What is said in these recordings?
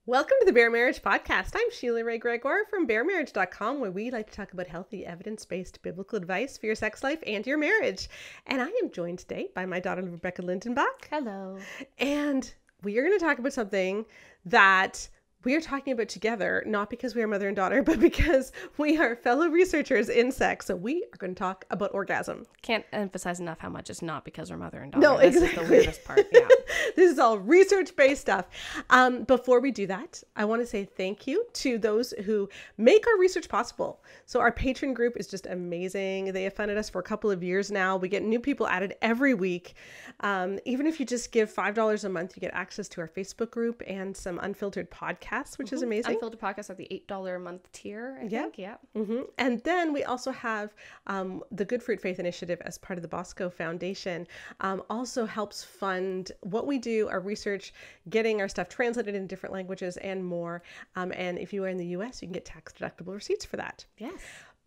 Welcome to the Bare Marriage Podcast. I'm Sheila Ray Gregor from baremarriage.com, where we like to talk about healthy, evidence-based biblical advice for your sex life and your marriage. And I am joined today by my daughter, Rebecca Lindenbach. Hello. And we are going to talk about something that we are talking about together, not because we are mother and daughter, but because we are fellow researchers in sex. So we are going to talk about orgasm. Can't emphasize enough how much it's not because we're mother and daughter. No, this exactly. is the weirdest part. Yeah. This is all research-based stuff. Before we do that, I want to say thank you to those who make our research possible. So our patron group is just amazing. They have funded us for a couple of years now. We get new people added every week. Even if you just give $5 a month, you get access to our Facebook group and some unfiltered podcasts, which is amazing. Unfiltered podcasts at the $8 a month tier, I think. Yeah. Mm-hmm. And then we also have the Good Fruit Faith Initiative as part of the Bosco Foundation. Also helps fund what we do, our research, getting our stuff translated in different languages and more. And if you are in the US, you can get tax deductible receipts for that. Yes.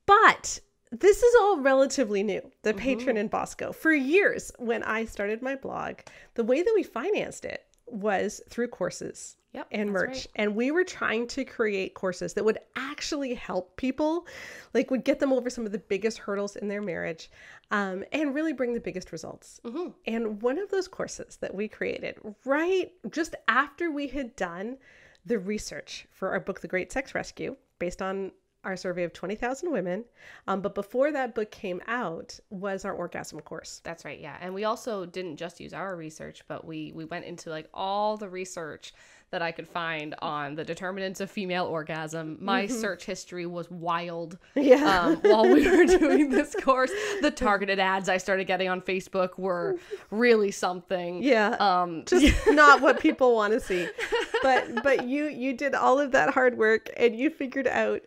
But this is all relatively new, the Patron and Bosco. For years, when I started my blog, the way that we financed it was through courses. Yep, and merch. right. And we were trying to create courses that would actually help people, like would get them over some of the biggest hurdles in their marriage, and really bring the biggest results. Mm-hmm. And one of those courses that we created right just after we had done the research for our book, The Great Sex Rescue, based on our survey of 20,000 women. But before that book came out was our Orgasm Course. That's right. Yeah. And we also didn't just use our research, but we went into like all the research that I could find on the determinants of female orgasm. My search history was wild. Yeah. While we were doing this course, the targeted ads I started getting on Facebook were really something. Yeah. Just not what people want to see. But you did all of that hard work and you figured out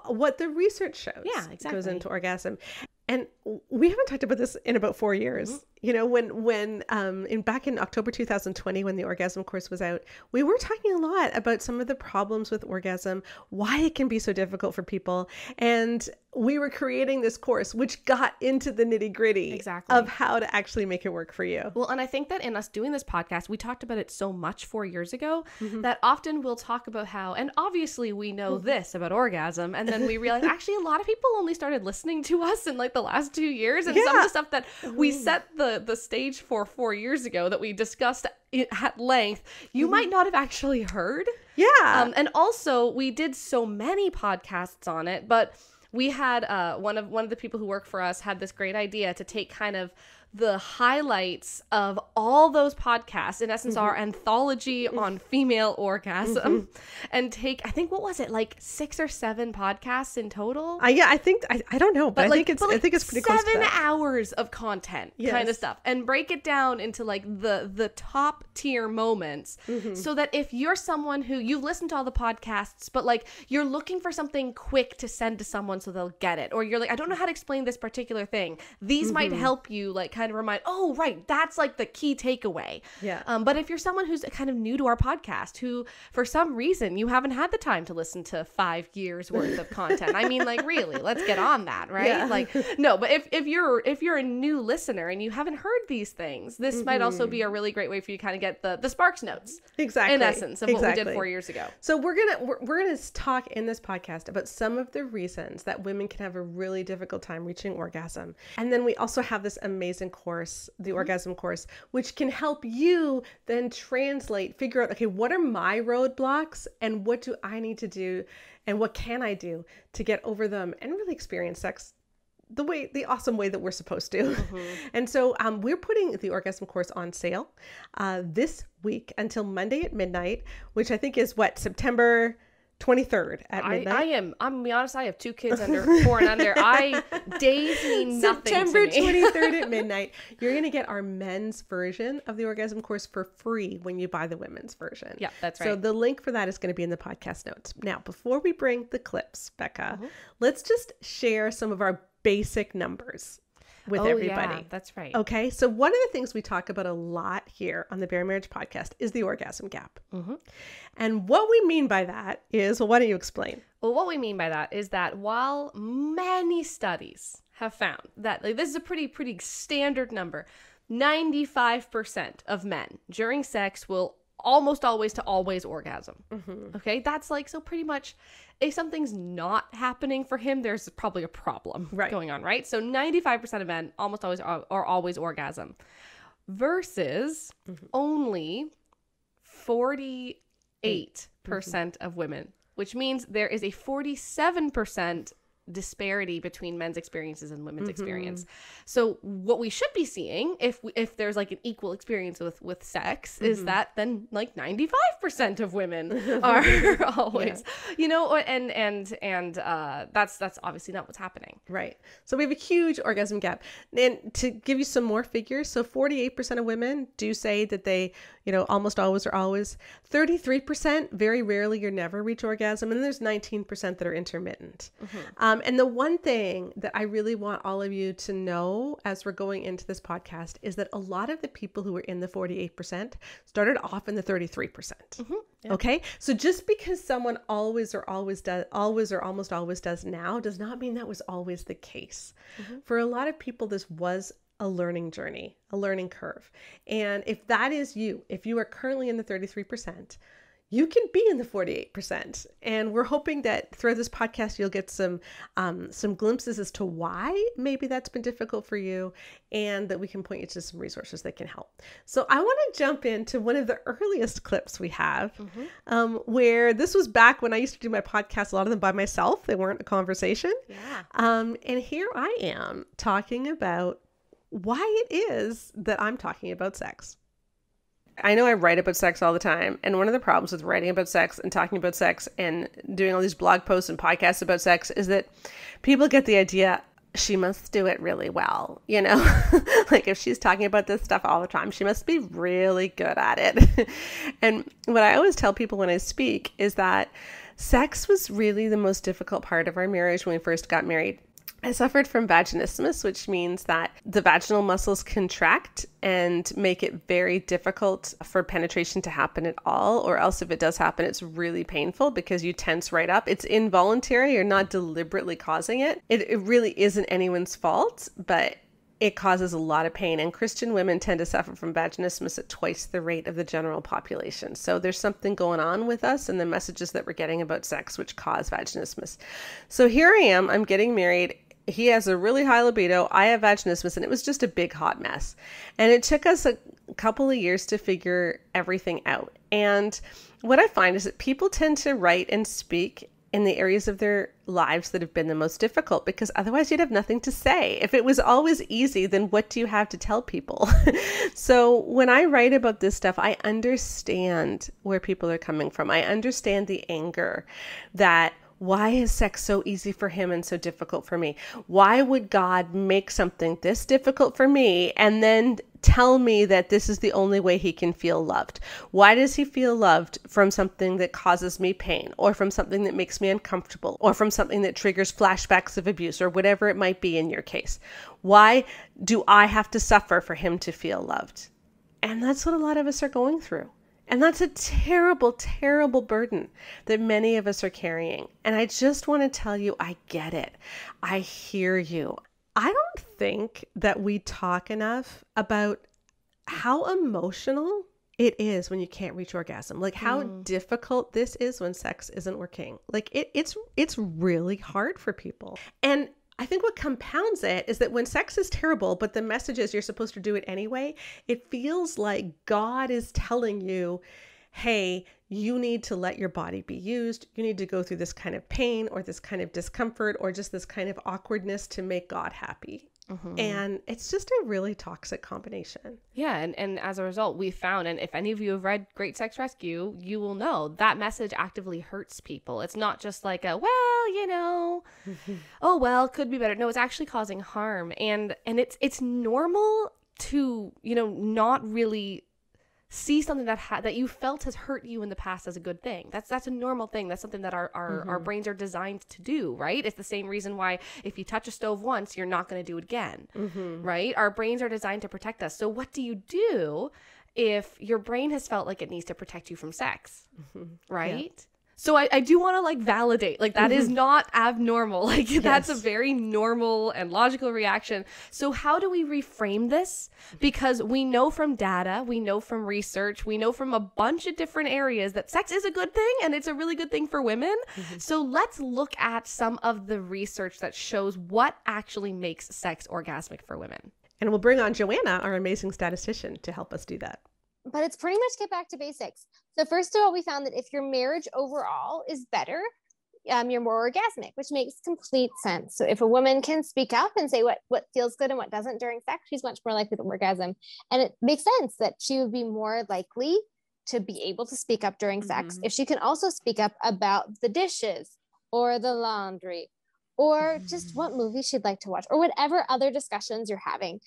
what the research shows. Yeah, exactly. Goes into orgasm. And we haven't talked about this in about 4 years. Mm-hmm. You know, when back in October 2020, when the Orgasm Course was out, we were talking a lot about some of the problems with orgasm, why it can be so difficult for people. And we were creating this course, which got into the nitty gritty of how to actually make it work for you. Well, and I think that in us doing this podcast, we talked about it so much 4 years ago that often we'll talk about how, and obviously we know this about orgasm. And then we realize actually a lot of people only started listening to us in like the last 2 years. And some of the stuff that we set the stage for 4 years ago that we discussed at length, you might not have actually heard. Yeah. And also we did so many podcasts on it, but we had one of the people who work for us had this great idea to take kind of the highlights of all those podcasts, in essence, our anthology on female orgasm, and take, I think, what was it, like 6 or 7 podcasts in total? Yeah, I think, I don't know, but I think it's pretty close to that. 7 hours of content kind of stuff, and break it down into like the top tier moments, so that if you're someone who, you've listened to all the podcasts, but like you're looking for something quick to send to someone so they'll get it, or you're like, I don't know how to explain this particular thing, these might help you like kind of remind, oh, right, that's like the key takeaway. Yeah. But if you're someone who's kind of new to our podcast, who for some reason you haven't had the time to listen to 5 years worth of content, I mean, like, really, let's get on that, right? Yeah. Like, no, but if you're a new listener and you haven't heard these things, this might also be a really great way for you to kind of get the Sparks notes, exactly, in essence, of what we did 4 years ago. So we're gonna talk in this podcast about some of the reasons that women can have a really difficult time reaching orgasm, and then we also have this amazing course, the Orgasm Course, which can help you then figure out, okay, what are my roadblocks and what do I need to do and what can I do to get over them and really experience sex the awesome way that we're supposed to. And so we're putting the Orgasm Course on sale this week until Monday at midnight, which I think is September 23rd at midnight. I'm gonna be honest, I have 2 kids under 4 and under. Days mean nothing September to me. 23rd at midnight. You're going to get our men's version of the Orgasm Course for free when you buy the women's version. Yeah, that's right. So the link for that is going to be in the podcast notes. Now, before we bring the clips, Becca, let's just share some of our basic numbers with everybody. Yeah, that's right. Okay. So one of the things we talk about a lot here on the Bare Marriage Podcast is the orgasm gap. And what we mean by that is, well, why don't you explain? Well, what we mean by that is that while many studies have found that, like, this is a pretty standard number, 95% of men during sex will almost always to always orgasm. Okay, that's like, so pretty much if something's not happening for him, there's probably a problem going on, right? So 95% of men almost always are always orgasm, versus only 48% of women, which means there is a 47% disparity between men's experiences and women's experience. So what we should be seeing, if there's like an equal experience with sex, is that then like 95% of women are always, you know, and that's obviously not what's happening. Right. So we have a huge orgasm gap. And to give you some more figures, so 48% of women do say that they, you know, almost always or always. 33%, very rarely or never reach orgasm. And there's 19% that are intermittent. And the one thing that I really want all of you to know as we're going into this podcast is that a lot of the people who were in the 48% started off in the 33%. Okay. So just because someone always or almost always does now does not mean that was always the case. For a lot of people, this was a learning journey, a learning curve. And if that is you, if you are currently in the 33%, you can be in the 48%. And we're hoping that through this podcast, you'll get some glimpses as to why maybe that's been difficult for you, and that we can point you to some resources that can help. So I want to jump into one of the earliest clips we have, where this was back when I used to do my podcast, a lot of them by myself. They weren't a conversation. And here I am talking about why it is that I'm talking about sex. I know I write about sex all the time. And one of the problems with writing about sex and talking about sex and doing all these blog posts and podcasts about sex is that people get the idea, she must do it really well. You know, like if she's talking about this stuff all the time, she must be really good at it. And what I always tell people when I speak is that sex was really the most difficult part of our marriage when we first got married. I suffered from vaginismus, which means that the vaginal muscles contract and make it very difficult for penetration to happen at all, or else if it does happen, it's really painful because you tense right up. It's involuntary. You're not deliberately causing it. It really isn't anyone's fault, but it causes a lot of pain. And Christian women tend to suffer from vaginismus at twice the rate of the general population. So there's something going on with us and the messages that we're getting about sex, which cause vaginismus. So here I am, I'm getting married. He has a really high libido. I have vaginismus, and it was just a big hot mess. And it took us a couple of years to figure everything out. And what I find is that people tend to write and speak in the areas of their lives that have been the most difficult, because otherwise you'd have nothing to say. If it was always easy, then what do you have to tell people? So when I write about this stuff, I understand where people are coming from. I understand the anger that, why is sex so easy for him and so difficult for me? Why would God make something this difficult for me and then tell me that this is the only way he can feel loved? Why does he feel loved from something that causes me pain, or from something that makes me uncomfortable, or from something that triggers flashbacks of abuse, or whatever it might be in your case? Why do I have to suffer for him to feel loved? And that's what a lot of us are going through. And that's a terrible, terrible burden that many of us are carrying. And I just want to tell you, I get it. I hear you. I don't think that we talk enough about how emotional it is when you can't reach orgasm. Like how difficult this is when sex isn't working. Like it's really hard for people. And I think what compounds it is that when sex is terrible, but the message is you're supposed to do it anyway, it feels like God is telling you, hey, you need to let your body be used. You need to go through this kind of pain or this kind of discomfort or just this kind of awkwardness to make God happy. And it's just a really toxic combination. Yeah. And as a result, we found, and if any of you have read Great Sex Rescue, you will know that message actively hurts people. It's not just like well, you know, oh, well, could be better. No, it's actually causing harm. And it's normal to, you know, not really see something that you felt has hurt you in the past as a good thing. That's a normal thing. That's something that our brains are designed to do, right? It's the same reason why if you touch a stove once, you're not going to do it again, right? Our brains are designed to protect us. So what do you do if your brain has felt like it needs to protect you from sex, right? Yeah. So I do want to like validate, like that is not abnormal. Like that's a very normal and logical reaction. So how do we reframe this? Because we know from data, we know from research, we know from a bunch of different areas that sex is a good thing and it's a really good thing for women. So let's look at some of the research that shows what actually makes sex orgasmic for women. And we'll bring on Joanna, our amazing statistician, to help us do that. But it's pretty much get back to basics. So first of all, we found that if your marriage overall is better, you're more orgasmic, which makes complete sense. So if a woman can speak up and say what feels good and what doesn't during sex, she's much more likely to orgasm. And it makes sense that she would be more likely to be able to speak up during sex if she can also speak up about the dishes or the laundry or just what movie she'd like to watch, or whatever other discussions you're having.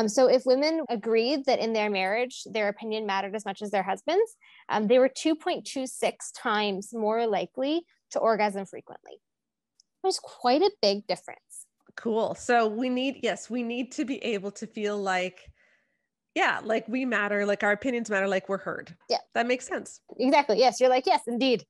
So if women agreed that in their marriage, their opinion mattered as much as their husband's, they were 2.26 times more likely to orgasm frequently. There's quite a big difference. Cool. So we need to be able to feel like, like we matter, like our opinions matter, like we're heard. Yeah. That makes sense. Exactly. Yes. You're like, yes, indeed.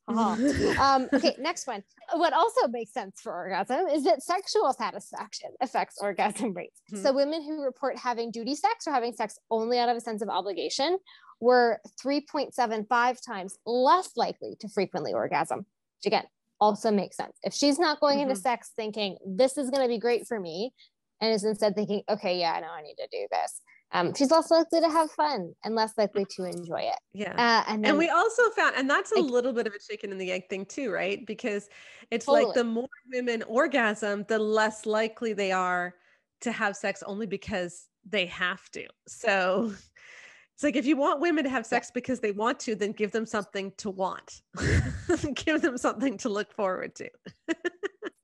Okay, next one. What also makes sense for orgasm is that sexual satisfaction affects orgasm rates. So women who report having duty sex or having sex only out of a sense of obligation were 3.75 times less likely to frequently orgasm, which again, also makes sense. If she's not going into sex thinking this is going to be great for me, and is instead thinking, okay, yeah, no, I need to do this, she's less likely to have fun and less likely to enjoy it. Yeah. And we also found, and that's a little bit of a chicken and the egg thing too, right? Because it's like the more women orgasm, the less likely they are to have sex only because they have to. So it's like, if you want women to have sex because they want to, then give them something to want. Give them something to look forward to.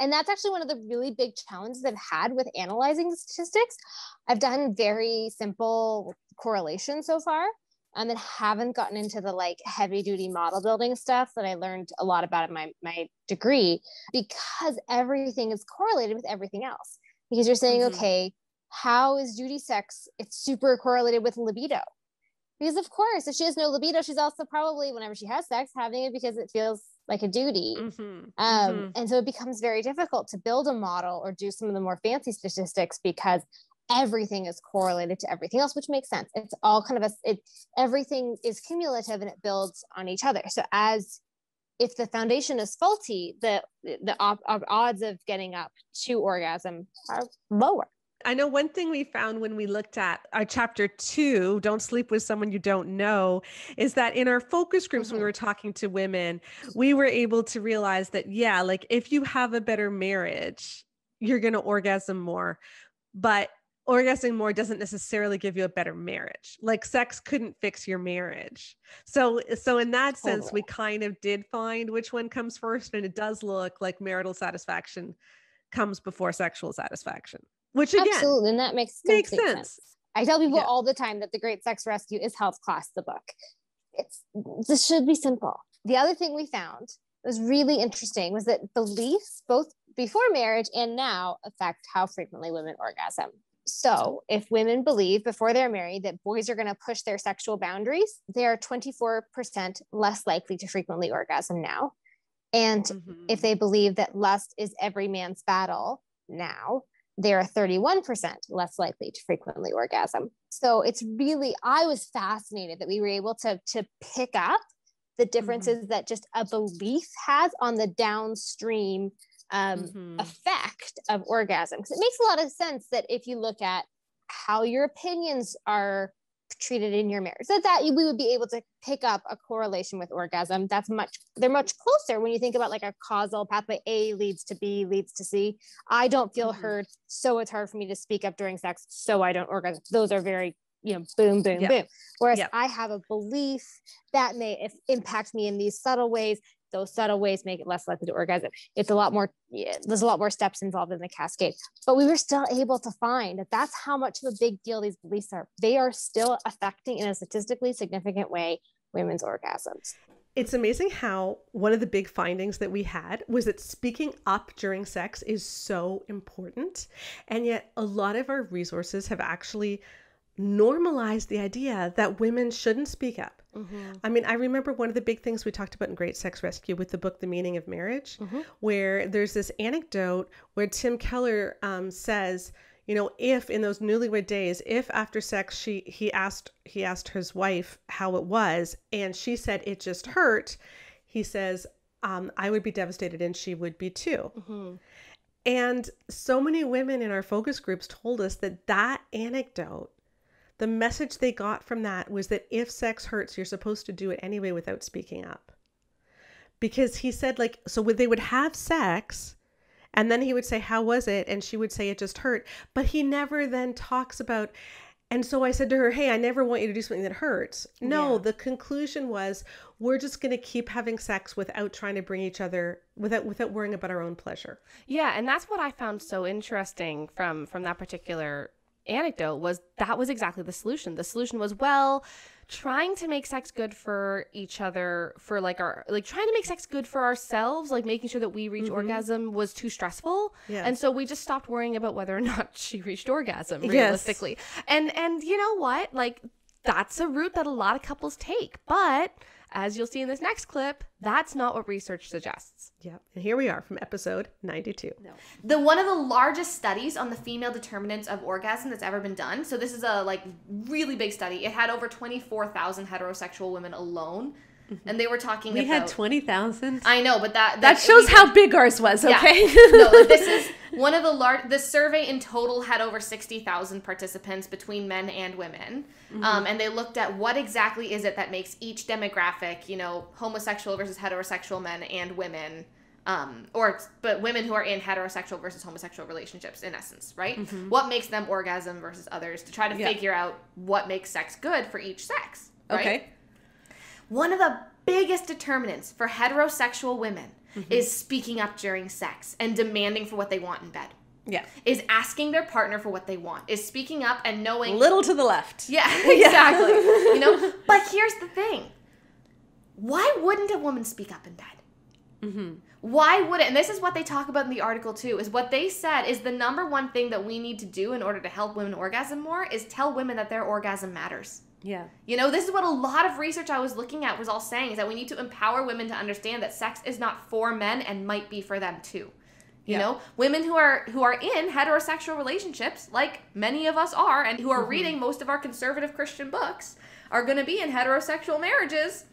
And that's actually one of the really big challenges I've had with analyzing the statistics. I've done very simple correlation so far, and haven't gotten into the like heavy duty model building stuff that I learned a lot about in my degree, because everything is correlated with everything else. Because you're saying, okay, how is duty sex? It's super correlated with libido. Because of course, if she has no libido, she's also probably, whenever she has sex, having it because it feels like a duty. And so it becomes very difficult to build a model or do some of the more fancy statistics because everything is correlated to everything else, which makes sense. It's all kind of everything is cumulative and it builds on each other. So if the foundation is faulty, the odds of getting up to orgasm are lower. I know one thing we found when we looked at our chapter 2, Don't Sleep with Someone You Don't Know, is that in our focus groups, when we were talking to women, we were able to realize that, like if you have a better marriage, you're going to orgasm more, but orgasming more doesn't necessarily give you a better marriage. Like sex couldn't fix your marriage. So in that sense, we kind of did find which one comes first. And it does look like marital satisfaction comes before sexual satisfaction. Which again, absolutely, and that makes sense. I tell people all the time that The Great Sex Rescue is health class, the book. This should be simple. The other thing we found was really interesting was that beliefs, both before marriage and now, affect how frequently women orgasm. So if women believe before they're married that boys are going to push their sexual boundaries, they are 24% less likely to frequently orgasm now. And if they believe that lust is every man's battle now, they're 31% less likely to frequently orgasm. So it's really, I was fascinated that we were able to pick up the differences that just a belief has on the downstream effect of orgasm. Because it makes a lot of sense that if you look at how your opinions are treated in your marriage, that we would be able to pick up a correlation with orgasm. They're much closer when you think about like a causal pathway. A leads to B leads to C. I don't feel heard, so it's hard for me to speak up during sex, so I don't orgasm. Those are very, boom, boom, boom. Whereas I have a belief that may impact me in these subtle ways. Those subtle ways make it less likely to orgasm. It's a lot more, there's a lot more steps involved in the cascade, but we were still able to find that that's how much of a big deal these beliefs are. They are still affecting in a statistically significant way women's orgasms. It's amazing how one of the big findings that we had was that speaking up during sex is so important. And yet a lot of our resources have actually normalized the idea that women shouldn't speak up, I mean, I remember one of the big things we talked about in Great Sex Rescue with the book, The Meaning of Marriage, where there's this anecdote where Tim Keller says, you know, if in those newlywed days, if after sex he asked his wife how it was, and she said it just hurt, he says, I would be devastated and she would be too. And so many women in our focus groups told us that anecdote, the message they got from that was that if sex hurts, you're supposed to do it anyway without speaking up. Because he said, like, so they would have sex, and then he would say, how was it? And she would say, it just hurt. But he never then talks about, and so I said to her, hey, I never want you to do something that hurts. No, the conclusion was, we're just going to keep having sex without trying to bring each other, without worrying about our own pleasure. Yeah, and that's what I found so interesting from that particular anecdote, was that was exactly the solution. The solution was, well, trying to make sex good for each other, for like trying to make sex good for ourselves, like making sure that we reach orgasm was too stressful. And so we just stopped worrying about whether or not she reached orgasm realistically. And you know what? Like, that's a route that a lot of couples take. But as you'll see in this next clip, that's not what research suggests. Yeah. And here we are from episode 92. One of the largest studies on the female determinants of orgasm that's ever been done. So this is a really big study. It had over 24,000 heterosexual women alone. And they were talking about... We had 20,000. I know, but that shows how big ours was, okay? No, this is one of the the survey in total had over 60,000 participants between men and women. And they looked at what exactly is it that makes each demographic, you know, homosexual versus heterosexual men and women, but women who are in heterosexual versus homosexual relationships, in essence, right? What makes them orgasm versus others, to try to figure out what makes sex good for each sex, right? Okay. One of the biggest determinants for heterosexual women is speaking up during sex and demanding for what they want in bed. Yeah. Is asking their partner for what they want. Is speaking up and knowing... Little to the left. Yeah, exactly. You know? But here's the thing. Why wouldn't a woman speak up in bed? Why would it? And this is what they talk about in the article too, is what they said is the number one thing that we need to do in order to help women orgasm more is tell women that their orgasm matters. Yeah. You know, this is what a lot of research I was looking at was all saying, is that we need to empower women to understand that sex is not for men and might be for them too. You know, women who are in heterosexual relationships, like many of us are, and who are reading most of our conservative Christian books, are going to be in heterosexual marriages,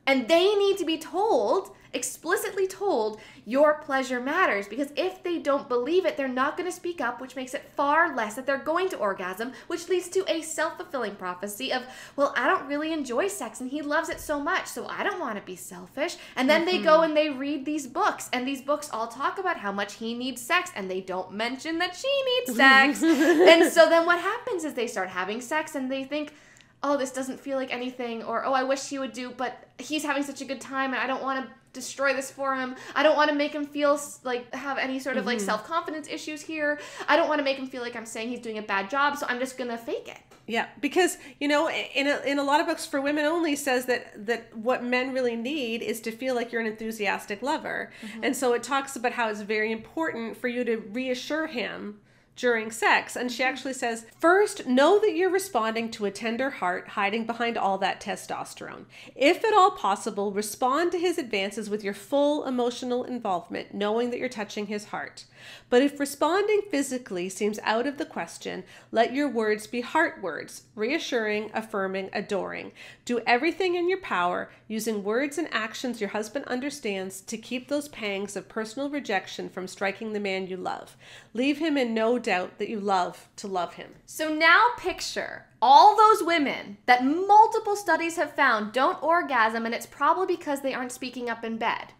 and they need to be told, explicitly told, your pleasure matters, because if they don't believe it, they're not going to speak up, which makes it far less that they're going to orgasm, which leads to a self-fulfilling prophecy of, well, I don't really enjoy sex and he loves it so much, so I don't want to be selfish. And then they go and they read these books, and these books all talk about how much he needs sex, and they don't mention that she needs sex. And so then what happens is they start having sex and they think, oh, this doesn't feel like anything, or, oh, I wish he would do, but he's having such a good time and I don't want to destroy this for him. I don't want to make him feel like have any sort of like self-confidence issues here. I don't want to make him feel like I'm saying he's doing a bad job, so I'm just going to fake it. Yeah, because, you know, in a lot of books for women only says that what men really need is to feel like you're an enthusiastic lover. And so it talks about how it's very important for you to reassure him during sex. And she actually says, first, know that you're responding to a tender heart hiding behind all that testosterone. If at all possible, respond to his advances with your full emotional involvement, knowing that you're touching his heart. But if responding physically seems out of the question, let your words be heart words, reassuring, affirming, adoring. Do everything in your power, using words and actions your husband understands, to keep those pangs of personal rejection from striking the man you love. Leave him in no doubt that you love to love him. So now picture all those women that multiple studies have found don't orgasm, and it's probably because they aren't speaking up in bed.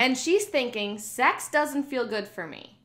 And she's thinking, sex doesn't feel good for me.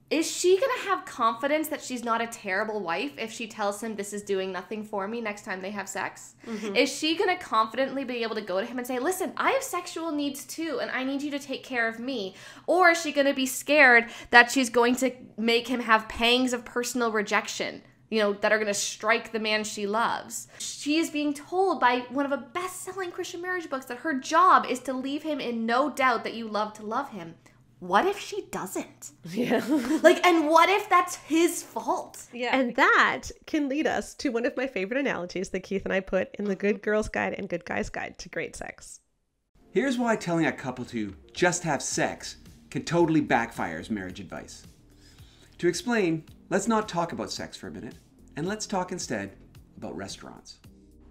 Is she going to have confidence that she's not a terrible wife if she tells him this is doing nothing for me next time they have sex? Is she going to confidently be able to go to him and say, listen, I have sexual needs too, and I need you to take care of me? Or is she going to be scared that she's going to make him have pangs of personal rejection, you know, that are going to strike the man she loves? She is being told by one of the best-selling Christian marriage books that her job is to leave him in no doubt that you love to love him. what if she doesn't? Yeah. Like, and what if that's his fault? Yeah. And that can lead us to one of my favorite analogies that Keith and I put in the Good Girl's Guide and Good Guy's Guide to Great Sex. Here's why telling a couple to just have sex can totally backfire as marriage advice. To explain, let's not talk about sex for a minute, and let's talk instead about restaurants.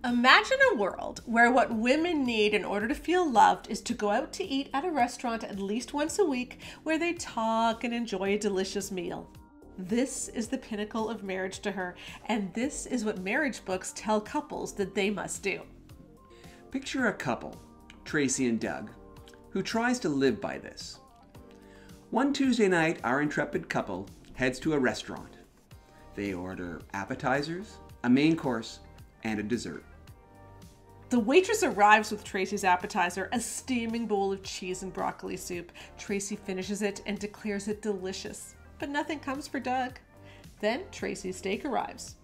Imagine a world where what women need in order to feel loved is to go out to eat at a restaurant at least once a week where they talk and enjoy a delicious meal. This is the pinnacle of marriage to her, and this is what marriage books tell couples that they must do. Picture a couple, Tracy and Doug, who tries to live by this. One Tuesday night, our intrepid couple heads to a restaurant. They order appetizers, a main course, and a dessert. The waitress arrives with Tracy's appetizer, a steaming bowl of cheese and broccoli soup. Tracy finishes it and declares it delicious, but nothing comes for Doug. Then Tracy's steak arrives.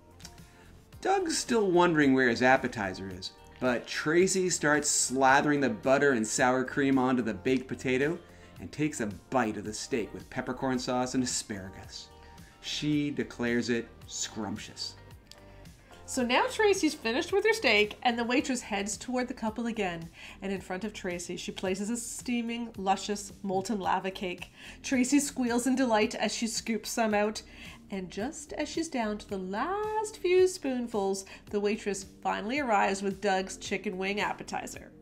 Doug's still wondering where his appetizer is, but Tracy starts slathering the butter and sour cream onto the baked potato and takes a bite of the steak with peppercorn sauce and asparagus. She declares it scrumptious. So now Tracy's finished with her steak, and the waitress heads toward the couple again. And in front of Tracy, she places a steaming, luscious, molten lava cake. Tracy squeals in delight as she scoops some out. And just as she's down to the last few spoonfuls, the waitress finally arrives with Doug's chicken wing appetizer.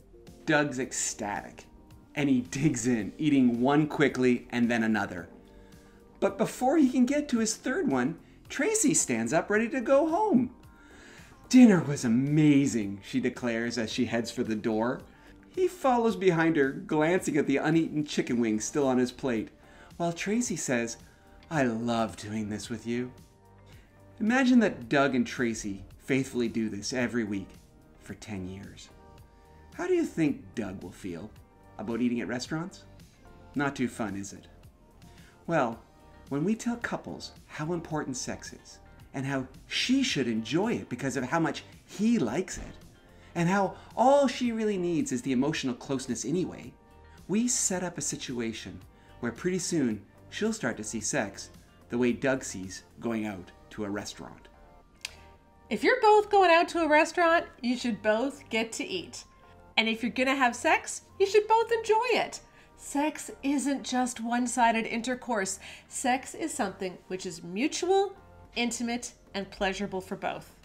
Doug's ecstatic, and he digs in, eating one quickly and then another. But before he can get to his third one, Tracy stands up ready to go home. Dinner was amazing, she declares as she heads for the door. He follows behind her, glancing at the uneaten chicken wings still on his plate, while Tracy says, "I love doing this with you." Imagine that Doug and Tracy faithfully do this every week for 10 years. How do you think Doug will feel about eating at restaurants? Not too fun, is it? Well, when we tell couples how important sex is, and how she should enjoy it because of how much he likes it, and how all she really needs is the emotional closeness anyway, we set up a situation where pretty soon she'll start to see sex the way Doug sees going out to a restaurant. If you're both going out to a restaurant, you should both get to eat. And if you're gonna have sex, you should both enjoy it. Sex isn't just one-sided intercourse. Sex is something which is mutual, intimate, and pleasurable for both.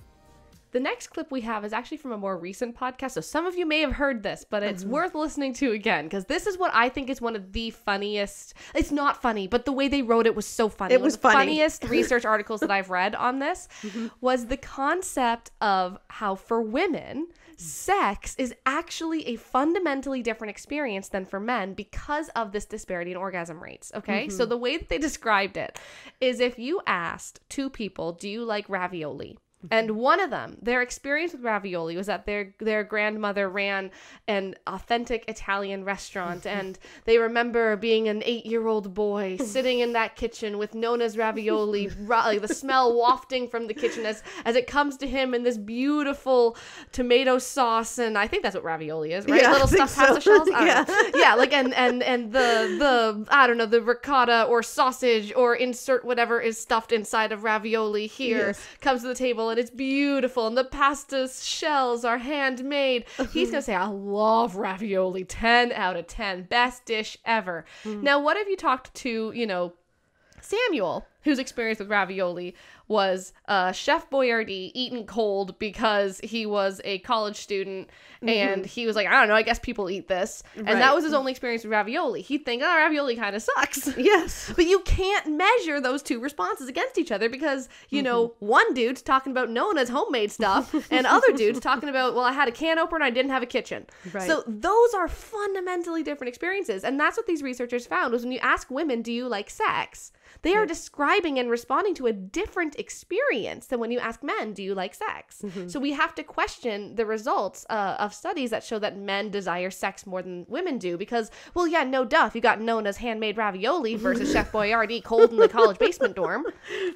The next clip we have is actually from a more recent podcast, so some of you may have heard this, but it's worth listening to again, because this is what I think is one of the funniest, it's not funny, but the way they wrote it was so funny. It was one of the funny. funniest research articles that I've read on this was the concept of how for women, sex is actually a fundamentally different experience than for men because of this disparity in orgasm rates, okay? So the way that they described it is if you asked two people, do you like ravioli? And one of them, their experience with ravioli was that their grandmother ran an authentic Italian restaurant, and they remember being an 8-year-old boy sitting in that kitchen with Nona's ravioli, like the smell wafting from the kitchen as it comes to him in this beautiful tomato sauce, and I think that's what ravioli is, right? Yeah, Little I think stuffed pasta so. shells. Yeah, like and the I don't know, the ricotta or sausage or insert whatever is stuffed inside of ravioli here comes to the table. And it's beautiful, and the pasta shells are handmade. He's gonna say, I love ravioli, 10 out of 10, best dish ever. Now, what if you talked to, Samuel, whose experience with ravioli was Chef Boyardee eaten cold because he was a college student and he was like, I don't know, I guess people eat this. And that was his only experience with ravioli. He'd think, oh, ravioli kind of sucks. Yes. But you can't measure those two responses against each other because, one dude's talking about Nona's homemade stuff and other dude's talking about, well, I had a can opener and I didn't have a kitchen. Right. So those are fundamentally different experiences. And that's what these researchers found was when you ask women, do you like sex? They are describing and responding to a different experience than when you ask men, do you like sex? So we have to question the results of studies that show that men desire sex more than women do because, well, yeah, no duh. If you got Nona's handmade ravioli versus Chef Boyardee cold in the college basement dorm,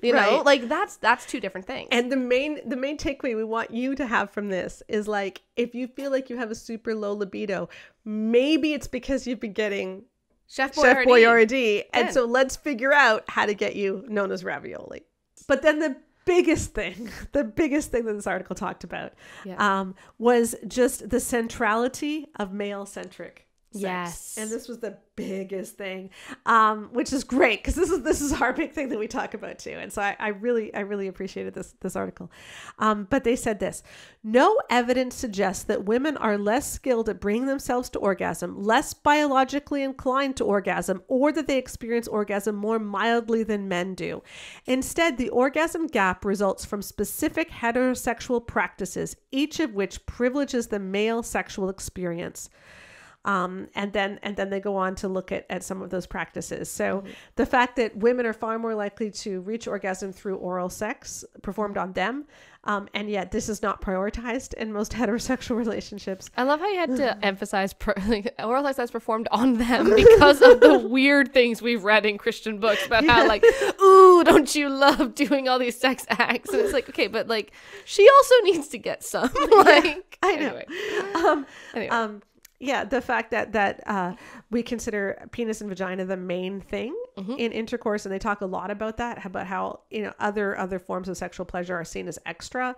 you know, like that's two different things. And the main takeaway we want you to have from this is like, if you feel like you have a super low libido, maybe it's because you've been getting Chef Boyardee. And so let's figure out how to get you known as ravioli. But then the biggest thing that this article talked about was just the centrality of male-centric sex. Yes. And this was the biggest thing, which is great because this is our big thing that we talk about too. And so I really appreciated this article. But they said this: no evidence suggests that women are less skilled at bringing themselves to orgasm, less biologically inclined to orgasm, or that they experience orgasm more mildly than men do. Instead, the orgasm gap results from specific heterosexual practices, each of which privileges the male sexual experience. And then they go on to look at some of those practices. So the fact that women are far more likely to reach orgasm through oral sex performed on them, and yet this is not prioritized in most heterosexual relationships. I love how you had to emphasize oral sex that's performed on them because of the weird things we've read in Christian books about how like, ooh, don't you love doing all these sex acts? And it's like, okay, but like she also needs to get some. Like, I know. Anyway. Yeah, the fact that we consider penis and vagina the main thing in intercourse, and they talk a lot about that, about how other forms of sexual pleasure are seen as extra,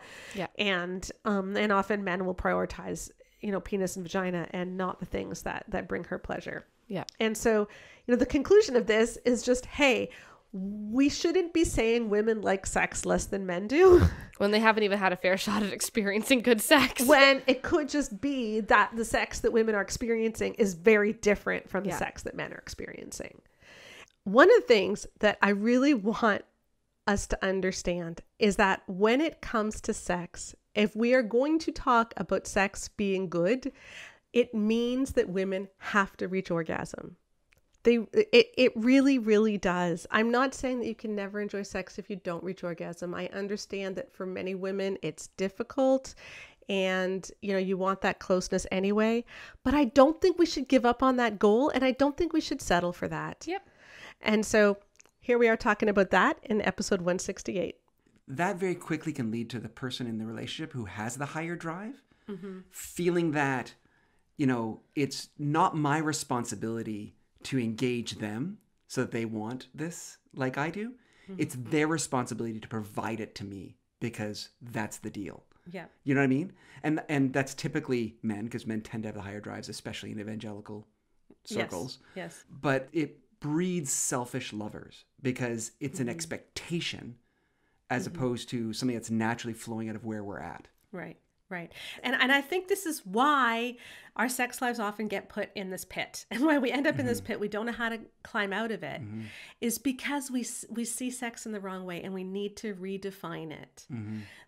and often men will prioritize penis and vagina and not the things that bring her pleasure. Yeah, and so the conclusion of this is just, hey, we shouldn't be saying women like sex less than men do when they haven't even had a fair shot at experiencing good sex, when it could just be that the sex that women are experiencing is very different from the sex that men are experiencing. One of the things that I really want us to understand is that when it comes to sex, if we are going to talk about sex being good, it means that women have to reach orgasm. It really, really does. I'm not saying that you can never enjoy sex if you don't reach orgasm. I understand that for many women, it's difficult and, you want that closeness anyway, but I don't think we should give up on that goal. And I don't think we should settle for that. Yep. And so here we are talking about that in episode 168. That very quickly can lead to the person in the relationship who has the higher drive, feeling that, it's not my responsibility to engage them so that they want this like I do. It's their responsibility to provide it to me because that's the deal. Yeah. You know what I mean? And that's typically men, because men tend to have the higher drives, especially in evangelical circles. Yes. But it breeds selfish lovers because it's an expectation as opposed to something that's naturally flowing out of where we're at. Right. And I think this is why our sex lives often get put in this pit, and why we end up in this pit, we don't know how to climb out of it, is because we see sex in the wrong way, and we need to redefine it.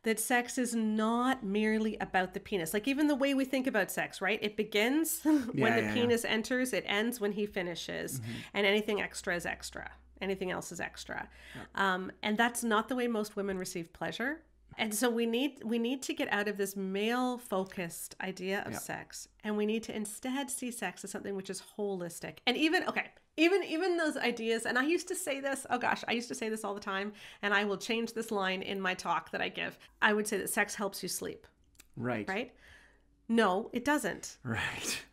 That sex is not merely about the penis. Like even the way we think about sex, right? It begins when the penis enters, it ends when he finishes, and anything extra is extra. Anything else is extra. And that's not the way most women receive pleasure. And so we need to get out of this male-focused idea of sex, and we need to instead see sex as something which is holistic. And even those ideas, and I used to say this, I used to say this all the time, and I will change this line in my talk that I give. I would say that sex helps you sleep. Right. Right? No, it doesn't. Right.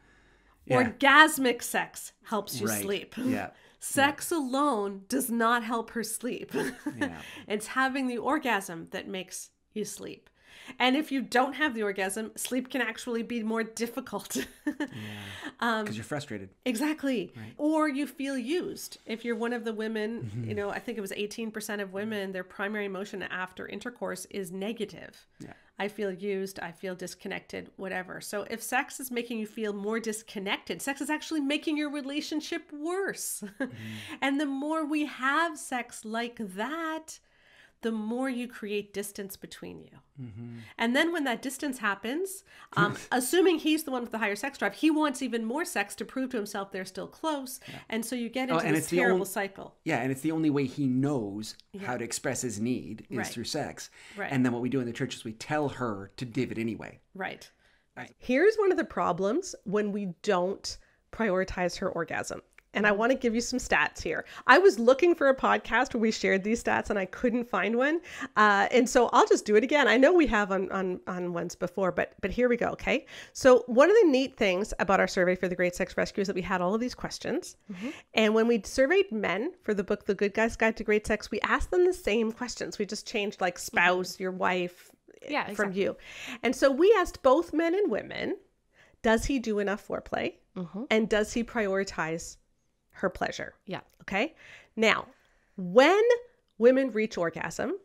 Yeah. Orgasmic sex helps you sleep. Yeah. Sex alone does not help her sleep. It's having the orgasm that makes you sleep. And if you don't have the orgasm, sleep can actually be more difficult. Because you're frustrated. Exactly. Right. Or you feel used. If you're one of the women, I think it was 18% of women, their primary emotion after intercourse is negative. Yeah. I feel used, I feel disconnected, whatever. So if sex is making you feel more disconnected, sex is actually making your relationship worse. And the more we have sex like that, the more you create distance between you. And then when that distance happens, assuming he's the one with the higher sex drive, he wants even more sex to prove to himself they're still close. And so you get into this terrible cycle. Yeah, and it's the only way he knows how to express his need is through sex. Right. And then what we do in the church is we tell her to give it anyway. Right. Here's one of the problems when we don't prioritize her orgasm. And I want to give you some stats here. I was looking for a podcast where we shared these stats and I couldn't find one. And so I'll just do it again. I know we have on ones before, but here we go. Okay. So one of the neat things about our survey for the Great Sex Rescue is that we had all of these questions. And when we surveyed men for the book, The Good Guy's Guide to Great Sex, we asked them the same questions. We just changed like spouse, your wife, from you. And so we asked both men and women, does he do enough foreplay? And does he prioritize her pleasure? Yeah. Okay. Now, when women reach orgasm,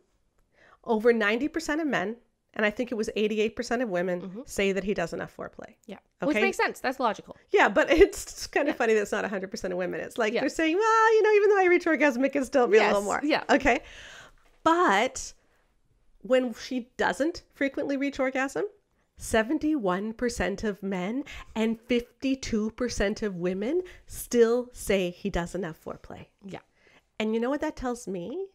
over 90% of men, and I think it was 88% of women, say that he does enough foreplay. Yeah. Okay. Which makes sense. That's logical. Yeah, but it's kind of funny that it's not 100% of women. It's like they're saying, well, even though I reach orgasm, it can still be a little more. Yeah. Okay. But when she doesn't frequently reach orgasm, 71% of men and 52% of women still say he does enough foreplay. Yeah. And you know what that tells me?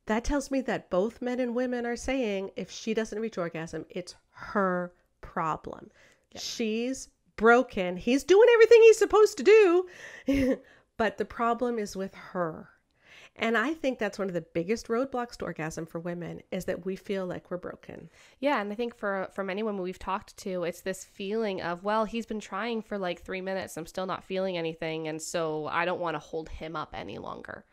That tells me that both men and women are saying if she doesn't reach orgasm, it's her problem. Yeah. She's broken. He's doing everything he's supposed to do, but the problem is with her. And I think that's one of the biggest roadblocks to orgasm for women is that we feel like we're broken. Yeah. And I think for many women we've talked to, it's this feeling of, well, he's been trying for like 3 minutes. I'm still not feeling anything. And so I don't want to hold him up any longer.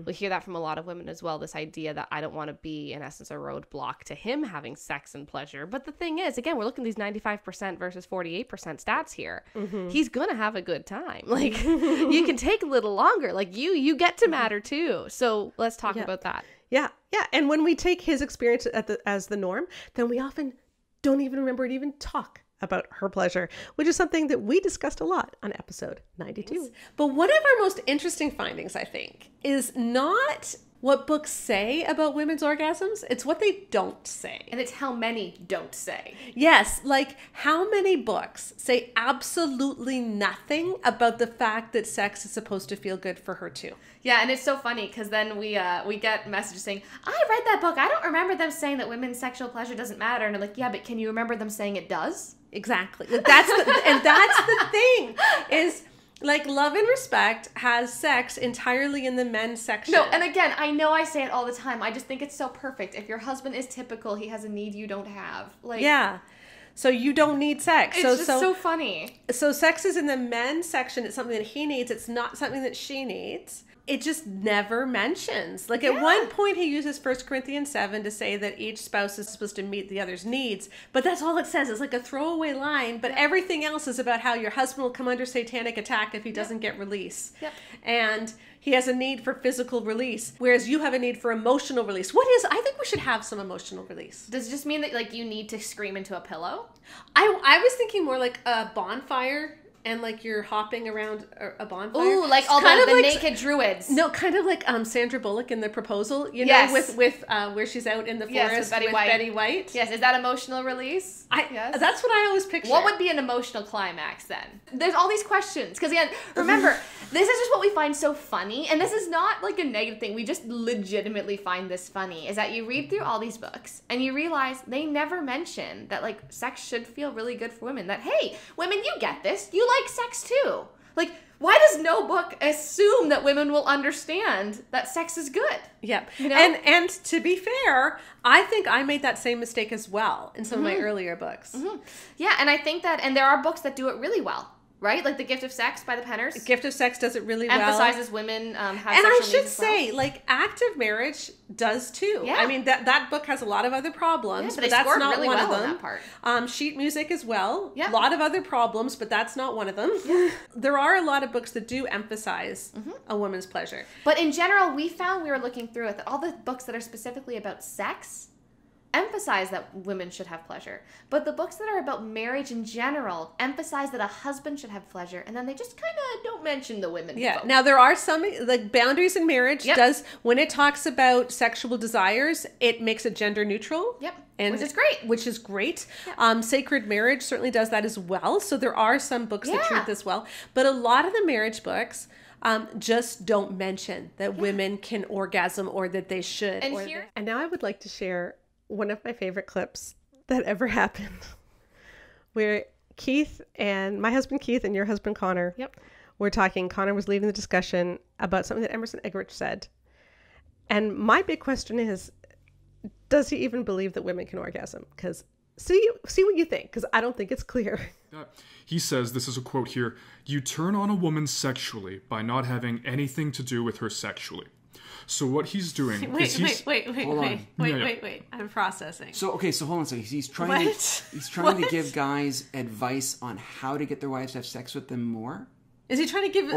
We hear that from a lot of women as well. This idea that I don't want to be, in essence, a roadblock to him having sex and pleasure. But the thing is, again, we're looking at these 95% versus 48% stats here. He's going to have a good time. Like you can take a little longer. Like you get to matter too. So let's talk about that. Yeah. Yeah. And when we take his experience as the norm, then we often don't even remember to even talk about her pleasure, which is something that we discussed a lot on episode 92. But one of our most interesting findings, I think, is not what books say about women's orgasms. It's what they don't say. And it's how many don't say. Yes. Like how many books say absolutely nothing about the fact that sex is supposed to feel good for her too? Yeah, and it's so funny because then we get messages saying, I read that book. I don't remember them saying that women's sexual pleasure doesn't matter. And I'm like, yeah, but can you remember them saying it does? Exactly. That's the thing is, like, Love and Respect has sex entirely in the men's section. No, and again, I know I say it all the time. I just think it's so perfect. If your husband is typical, he has a need you don't have. Like, yeah. So you don't need sex. It's so funny. So sex is in the men's section. It's something that he needs. It's not something that she needs. It just never mentions. Like at one point he uses 1 Corinthians 7 to say that each spouse is supposed to meet the other's needs. But that's all it says. It's like a throwaway line. But everything else is about how your husband will come under satanic attack if he doesn't get release. And he has a need for physical release, whereas you have a need for emotional release. I think we should have some emotional release. Does it just mean that like you need to scream into a pillow? I was thinking more like a bonfire. And like you're hopping around a bonfire. Ooh, like all the naked druids. No, kind of like Sandra Bullock in The Proposal, you know, with where she's out in the forest with Betty White. Yes, is that emotional release? Yes. That's what I always picture. What would be an emotional climax then? There's all these questions. Because again, remember, this is just what we find so funny. And this is not like a negative thing. We just legitimately find this funny. Is that you read through all these books and you realize they never mention that like sex should feel really good for women. That, hey, women, you get this. You like sex too. Like, why does no book assume that women will understand that sex is good? Yep. You know? And to be fair, I think I made that same mistake as well in some of my earlier books. Yeah, and I think that, and there are books that do it really well. Right? Like The Gift of Sex by the Penners. Gift of Sex does it really well. Emphasizes women have sexual needs. And I should as well. say, like, Active Marriage does too. Yeah. I mean, that book has a lot of other problems, but that's not really one well of them. On that part. Sheet Music as well. Yeah. A lot of other problems, but that's not one of them. Yeah. There are a lot of books that do emphasize a woman's pleasure. But in general, we found, we were looking through it, that all the books that are specifically about sex emphasize that women should have pleasure. But the books that are about marriage in general emphasize that a husband should have pleasure, and then they just kind of don't mention the women. Yeah. folk. Now, there are some, like Boundaries in Marriage does, when it talks about sexual desires, it makes it gender neutral. Yep. And which is great. Yep. Sacred Marriage certainly does that as well. So there are some books that treat this well. But a lot of the marriage books just don't mention that women can orgasm or that they should. And now I would like to share one of my favorite clips that ever happened, where Keith and my husband Keith and your husband Connor Connor was leading the discussion about something that Emerson Eggerichs said. And my big question is, does he even believe that women can orgasm? Because see what you think, because I don't think it's clear. He says, this is a quote here, "You turn on a woman sexually by not having anything to do with her sexually." So what he's doing is Wait. I'm processing. So hold on a second. He's trying to give guys advice on how to get their wives to have sex with them more? Is he trying to give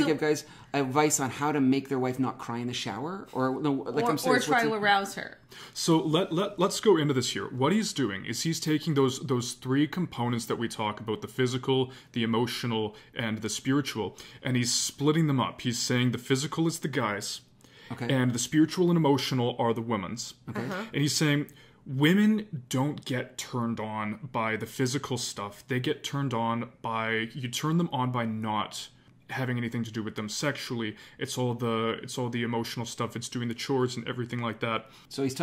give guys advice on how to make their wife not cry in the shower? Or no, like I'm serious, try to arouse her? So let's go into this here. What he's doing is he's taking those three components that we talk about, the physical, the emotional, and the spiritual, and he's splitting them up. He's saying the physical is the guys, okay, and the spiritual and emotional are the women's. Okay. And he's saying women don't get turned on by the physical stuff. They get turned on by, you turn them on by not having anything to do with them sexually. It's all the emotional stuff. It's doing the chores and everything like that. So he's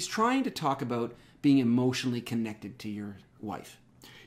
trying to talk about being emotionally connected to your wife.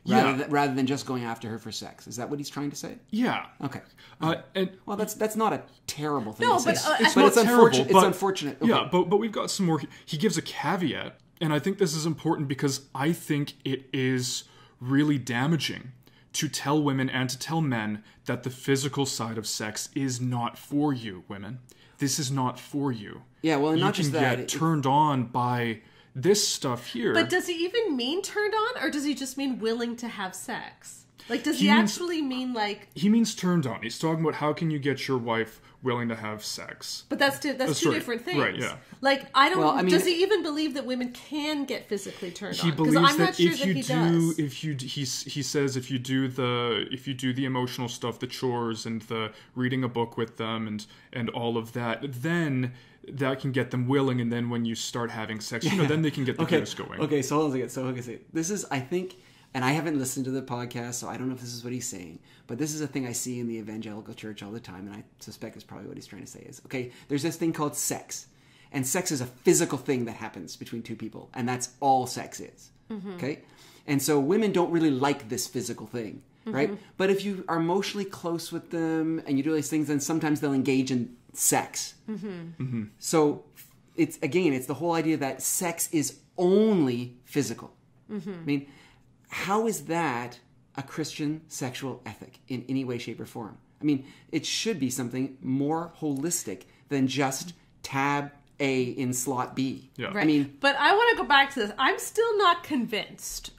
Rather than just going after her for sex. Is that what he's trying to say? Yeah. Okay. And well, that's not a terrible thing to say. It's unfortunate. It's unfortunate. Okay. Yeah, but we've got some more. He gives a caveat, and I think this is important because I think it is really damaging to tell women and to tell men that the physical side of sex is not for you, women. This is not for you. Yeah, well, and you not just that. You can get turned on by this stuff here. But does he even mean turned on, or does he just mean willing to have sex? Like, does he actually mean like... He means turned on. He's talking about how can you get your wife willing to have sex. But that's two different things. Right, yeah. Like, does he even believe that women can get physically turned on? He believes that he says if you do the emotional stuff, the chores and the reading a book with them and all of that, then that can get them willing, and then when you start having sex, then they can get the juice going. Okay, so hold on a second. So this is, I think, and I haven't listened to the podcast, so I don't know if this is what he's saying, but this is a thing I see in the Evangelical church all the time, and I suspect it's probably what he's trying to say is, okay, there's this thing called sex, and sex is a physical thing that happens between two people, and that's all sex is, okay? And so women don't really like this physical thing, right? But if you are emotionally close with them, and you do these things, then sometimes they'll engage in sex. So it's the whole idea that sex is only physical. I mean, how is that a Christian sexual ethic in any way, shape, or form? I mean, it should be something more holistic than just tab A in slot B. Yeah. Right. I mean, but I want to go back to this. I'm still not convinced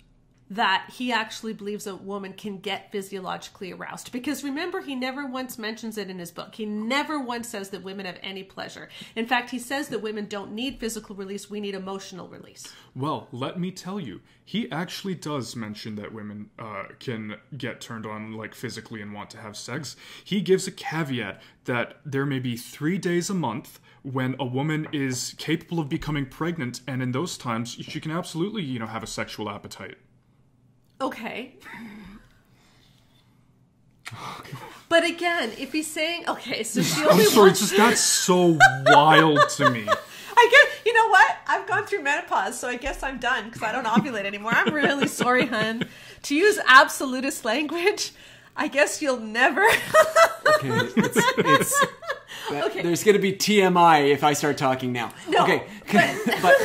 that he actually believes a woman can get physiologically aroused. Because remember, he never once mentions it in his book. He never once says that women have any pleasure. In fact, he says that women don't need physical release, we need emotional release. Well, let me tell you, he actually does mention that women can get turned on like physically and want to have sex. He gives a caveat that there may be 3 days a month when a woman is capable of becoming pregnant, and in those times, she can absolutely, have a sexual appetite. Okay. But again, if he's saying, okay, so she only that's so wild to me. I guess, you know what? I've gone through menopause, so I guess I'm done because I don't ovulate anymore. I'm really sorry, hun. To use absolutist language, I guess you'll never. Okay, there's going to be TMI if I start talking now. No, okay, but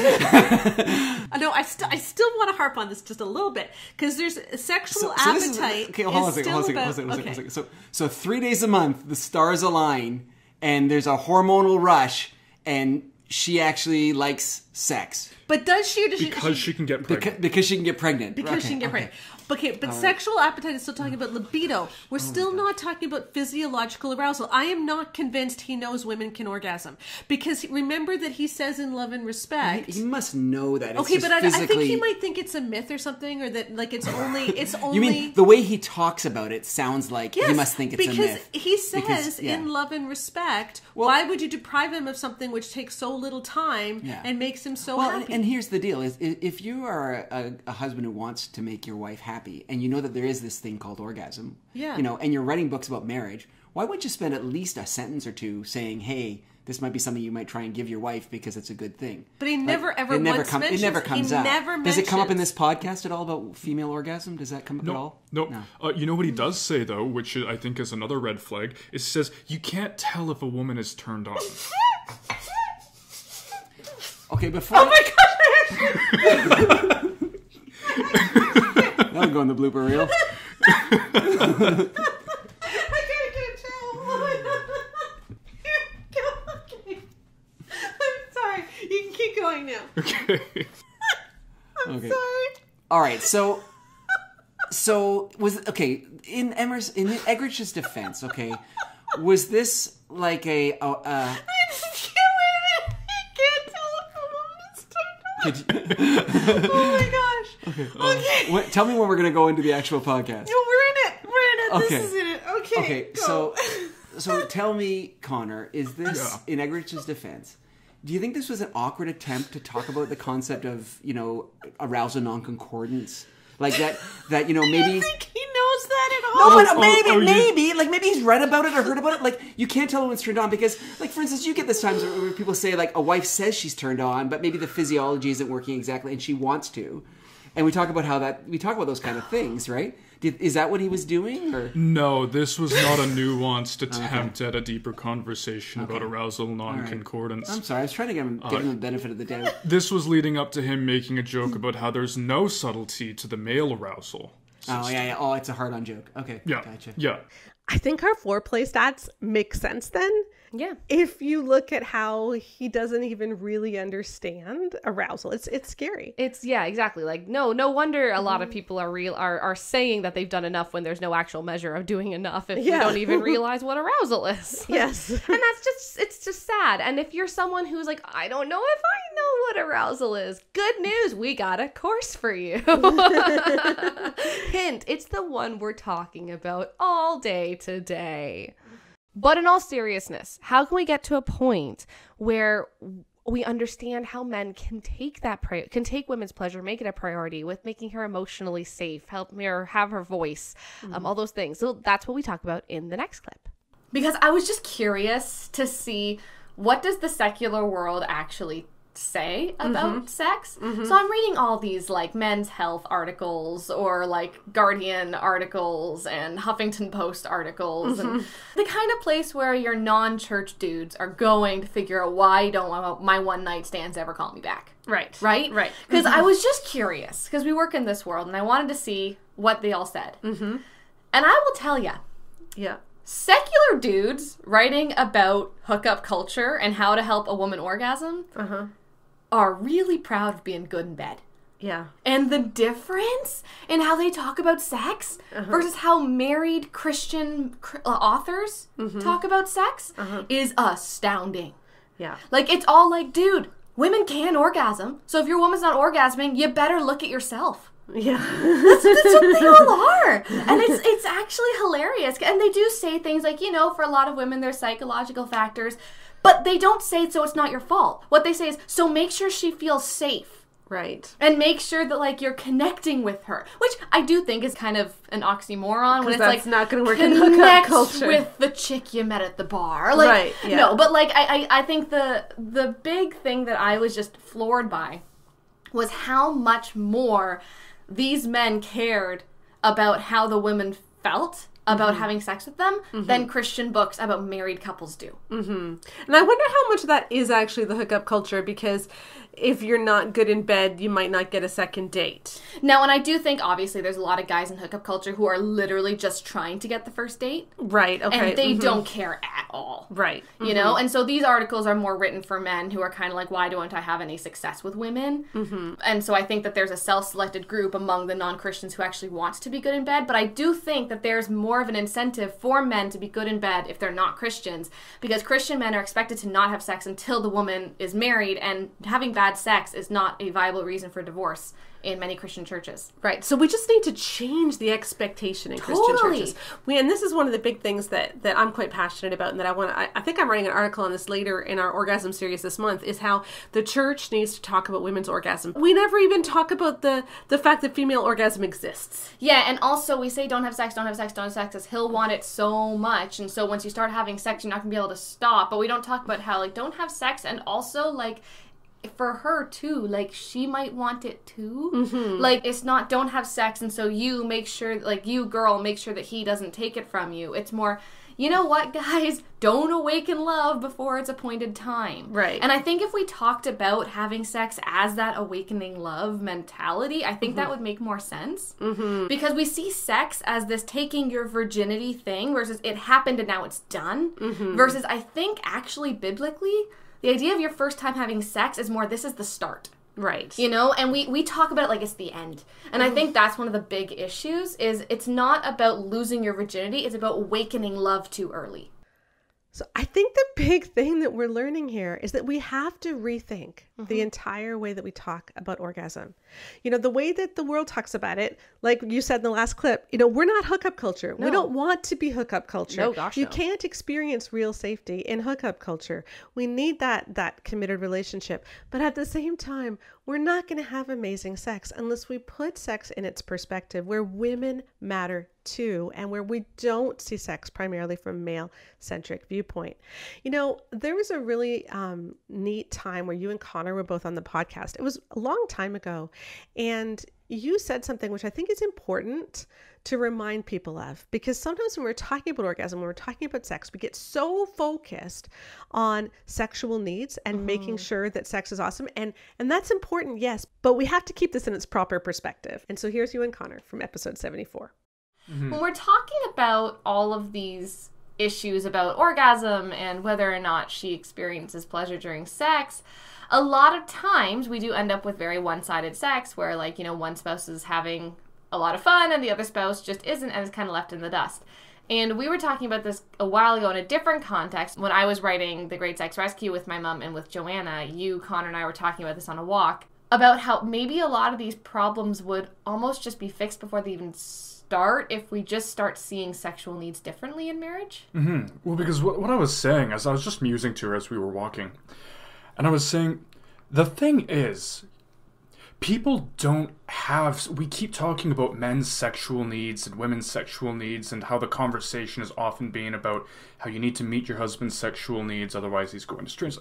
no, I still want to harp on this just a little bit because there's a sexual appetite. Okay, hold on a second. So 3 days a month, the stars align, and there's a hormonal rush, and she actually likes sex. But does she? Or does because she can get pregnant. Because she can get pregnant. Because she can get pregnant. Okay, but sexual appetite is still talking about libido. We're still not talking about physiological arousal. I am not convinced he knows women can orgasm. Because remember that he says in Love and Respect... He must know that. Okay, but I think he might think it's a myth or something, or that like it's only... You mean the way he talks about it sounds like he must think it's a myth. Because he says in Love and Respect, why would you deprive him of something which takes so little time and makes him so happy? And here's the deal, is if you are a husband who wants to make your wife happy, happy and you know that there is this thing called orgasm, Yeah. you know, and you're writing books about marriage, why wouldn't you spend at least a sentence or two saying, hey, this might be something you might try and give your wife because it's a good thing. But he never ever it never once comes mentions- out. never Does it come up in mentions- this podcast at all about female orgasm? Does that come up at all? No. You know what he does say, though, which I think is another red flag, is he says, you can't tell if a woman is turned on. Okay, before... Oh my gosh! That'll go in the blooper reel. I gotta get a towel. Okay. I'm sorry. You can keep going now. Okay. I'm Okay. sorry. All right, so was in Emerson, in Eggerichs' defense, okay, was this like a I just can't wait. I can't tell if a woman is turned on. Oh my gosh. Okay. Tell me when we're gonna go into the actual podcast. No, we're in it. Okay. This is in it. Okay. Okay, go. so tell me, Connor, is this Yeah. in Eggerichs' defense? Do you think this was an awkward attempt to talk about the concept of, you know, arousal non-concordance? Like that you know, maybe... I don't think he knows that at all. No, but maybe he's read about it or heard about it. Like, you can't tell when it's turned on because, like, for instance, you get this times where people say, like, a wife says she's turned on, but maybe the physiology isn't working exactly and she wants to. And we talk about those kind of things, right? Is that what he was doing? Or? No, this was not a nuanced attempt at a deeper conversation about arousal non-concordance. I'm sorry, I was trying to give him the benefit of the doubt. This was leading up to him making a joke about how there's no subtlety to the male arousal. Oh, yeah. Oh, it's a hard-on joke. Okay, Yeah, gotcha. yeah. I think our foreplay stats make sense then. Yeah. If you look at how he doesn't even really understand arousal, it's scary. It's exactly. Like no wonder a lot of people are saying that they've done enough when there's no actual measure of doing enough if you don't even realize what arousal is. Yes. And it's just sad. And if you're someone who's like, I don't know if I know what arousal is, good news, we got a course for you. Hint, it's the one we're talking about all day today. But in all seriousness, how can we get to a point where we understand how men can take can take women's pleasure, make it a priority with making her emotionally safe, help her have her voice, all those things. So that's what we talk about in the next clip. Because I was just curious to see what does the secular world actually say about sex. So I'm reading all these like men's health articles or like Guardian articles and Huffington Post articles and the kind of place where your non-church dudes are going to figure out why don't my one night stands ever call me back. Right. Because I was just curious because we work in this world and I wanted to see what they all said. And I will tell you. Yeah. Secular dudes writing about hookup culture and how to help a woman orgasm are really proud of being good in bed. Yeah. And the difference in how they talk about sex versus how married Christian authors talk about sex is astounding. Yeah. Like, it's all like, dude, women can orgasm. So if your woman's not orgasming, you better look at yourself. Yeah. That's what they all are. And it's actually hilarious. And they do say things like, you know, for a lot of women, there's psychological factors. But they don't say so it's not your fault. What they say is, so make sure she feels safe. Right. And make sure that, like, you're connecting with her. Which I do think is kind of an oxymoron. When it's that's like, not going to work in hookup culture. with the chick you met at the bar. Like, right, yeah. No, but, like, I think the big thing that I was just floored by was how much more these men cared about how the women felt about having sex with them than Christian books about married couples do. And I wonder how much that is actually the hookup culture, because if you're not good in bed, you might not get a second date. Now, and I do think, obviously, there's a lot of guys in hookup culture who are literally just trying to get the first date. Right, okay. And they don't care at all. Right. You know? And so these articles are more written for men who are kind of like, why don't I have any success with women? And so I think that there's a self-selected group among the non-Christians who actually wants to be good in bed. But I do think that there's more of an incentive for men to be good in bed if they're not Christians, because Christian men are expected to not have sex until the woman is married, and having bad sex is not a viable reason for divorce in many Christian churches. Right. So we just need to change the expectation in Christian churches. And this is one of the big things that I'm quite passionate about, and that I think I'm writing an article on this later in our orgasm series this month, is how the church needs to talk about women's orgasm. We never even talk about the fact that female orgasm exists. Yeah, and also we say don't have sex, because he'll want it so much, and so once you start having sex, you're not going to be able to stop. But we don't talk about how, like, don't have sex, and also, like, for her too, like, she might want it too. Mm-hmm. Like, it's not don't have sex and so you make sure, like, you girl make sure that he doesn't take it from you. It's more, you know what, guys, don't awaken love before its appointed time. Right. And I think if we talked about having sex as that awakening love mentality, I think that would make more sense. Mm-hmm. Because we see sex as this taking your virginity thing versus it happened and now it's done. Mm-hmm. Versus I think actually biblically, the idea of your first time having sex is more, this is the start. Right. You know, and we talk about it like it's the end. And I think that's one of the big issues is it's not about losing your virginity, it's about awakening love too early. So I think the big thing that we're learning here is that we have to rethink the entire way that we talk about orgasm. You know, the way that the world talks about it, like you said in the last clip, you know, we're not hookup culture. No. We don't want to be hookup culture. No, gosh, you can't experience real safety in hookup culture. We need that committed relationship. But at the same time, we're not going to have amazing sex unless we put sex in its perspective, where women matter too, and where we don't see sex primarily from a male-centric viewpoint. You know, there was a really neat time where you and Connor were both on the podcast. It was a long time ago, and you said something which I think is important to remind people of, because sometimes when we're talking about orgasm, when we're talking about sex, we get so focused on sexual needs and making sure that sex is awesome. And that's important, yes, but we have to keep this in its proper perspective. And so here's you and Connor from episode 74. Mm-hmm. When we're talking about all of these issues about orgasm and whether or not she experiences pleasure during sex, a lot of times we do end up with very one-sided sex where, like, you know, one spouse is having a lot of fun and the other spouse just isn't and is kind of left in the dust. And we were talking about this a while ago in a different context. When I was writing The Great Sex Rescue with my mom and with Joanna, you, Connor, and I were talking about this on a walk, about how maybe a lot of these problems would almost just be fixed before they even start if we just start seeing sexual needs differently in marriage. Mm-hmm. Well, because what I was saying, as I was just musing to her as we were walking, and I was saying, the thing is, people don't have, we keep talking about men's sexual needs and women's sexual needs and how the conversation is often being about how you need to meet your husband's sexual needs, otherwise he's going astray.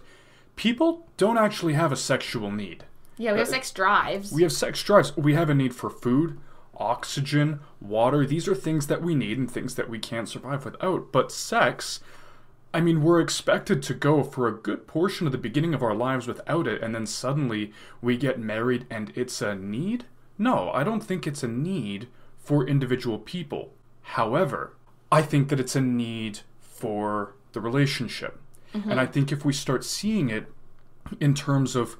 People don't actually have a sexual need. Yeah, we have sex drives. We have sex drives. We have a need for food, oxygen, water. These are things that we need and things that we can't survive without. But sex, I mean, we're expected to go for a good portion of the beginning of our lives without it, and then suddenly we get married and it's a need? No, I don't think it's a need for individual people. However, I think that it's a need for the relationship. Mm-hmm. And I think if we start seeing it in terms of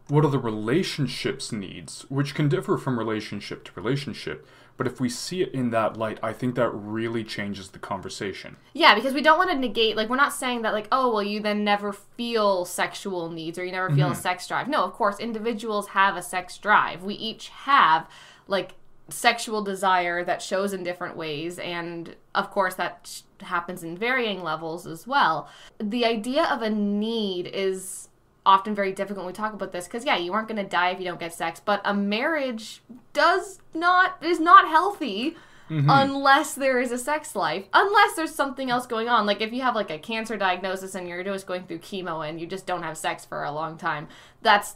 what are the relationship's needs, which can differ from relationship to relationship, but if we see it in that light, I think that really changes the conversation. Yeah, because we don't want to negate, like, we're not saying that, like, oh, well, you then never feel sexual needs or you never feel a sex drive. No, of course, individuals have a sex drive. We each have, like, sexual desire that shows in different ways, and, of course, that happens in varying levels as well. The idea of a need is often very difficult when we talk about this, because you aren't going to die if you don't get sex, but a marriage is not healthy unless there is a sex life, unless there's something else going on. Like, if you have, like, a cancer diagnosis and you're just going through chemo and you just don't have sex for a long time, that's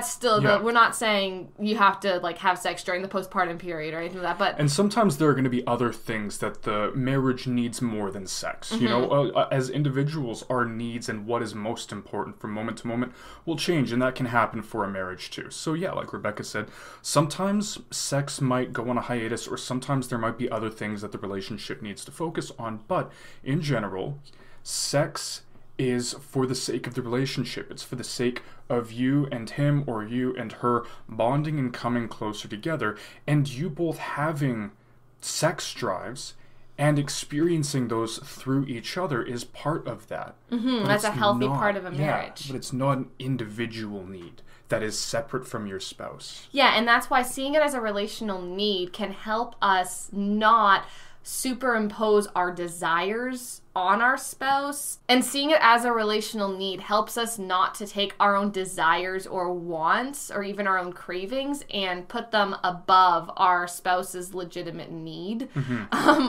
still, we're not saying you have to, like, have sex during the postpartum period or anything like that, but... And sometimes there are going to be other things that the marriage needs more than sex. You know, as individuals, our needs and what is most important from moment to moment will change, and that can happen for a marriage too. So yeah, like Rebecca said, sometimes sex might go on a hiatus, or sometimes there might be other things that the relationship needs to focus on, but in general, sex is for the sake of the relationship. It's for the sake of you and him, or you and her bonding and coming closer together, and you both having sex drives And experiencing those through each other is part of that. That's a healthy part of a marriage. Yeah, but it's not an individual need that is separate from your spouse. Yeah, and that's why seeing it as a relational need can help us not superimpose our desires on our spouse, and seeing it as a relational need helps us not to take our own desires or wants or even our own cravings and put them above our spouse's legitimate need,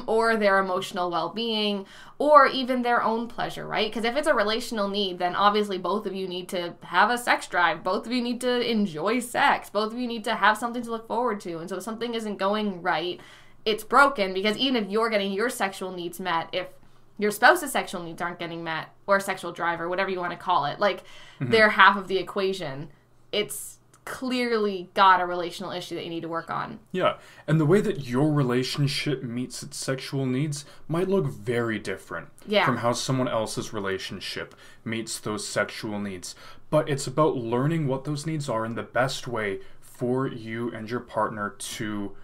or their emotional well-being, or even their own pleasure, right? Because if it's a relational need, then obviously both of you need to have a sex drive, both of you need to enjoy sex, both of you need to have something to look forward to. And so if something isn't going right, it's broken, because even if you're getting your sexual needs met, if your spouse's sexual needs aren't getting met, or sexual drive, or whatever you want to call it, like they're half of the equation, it's clearly got a relational issue that you need to work on. Yeah, and the way that your relationship meets its sexual needs might look very different from how someone else's relationship meets those sexual needs. But it's about learning what those needs are and the best way for you and your partner to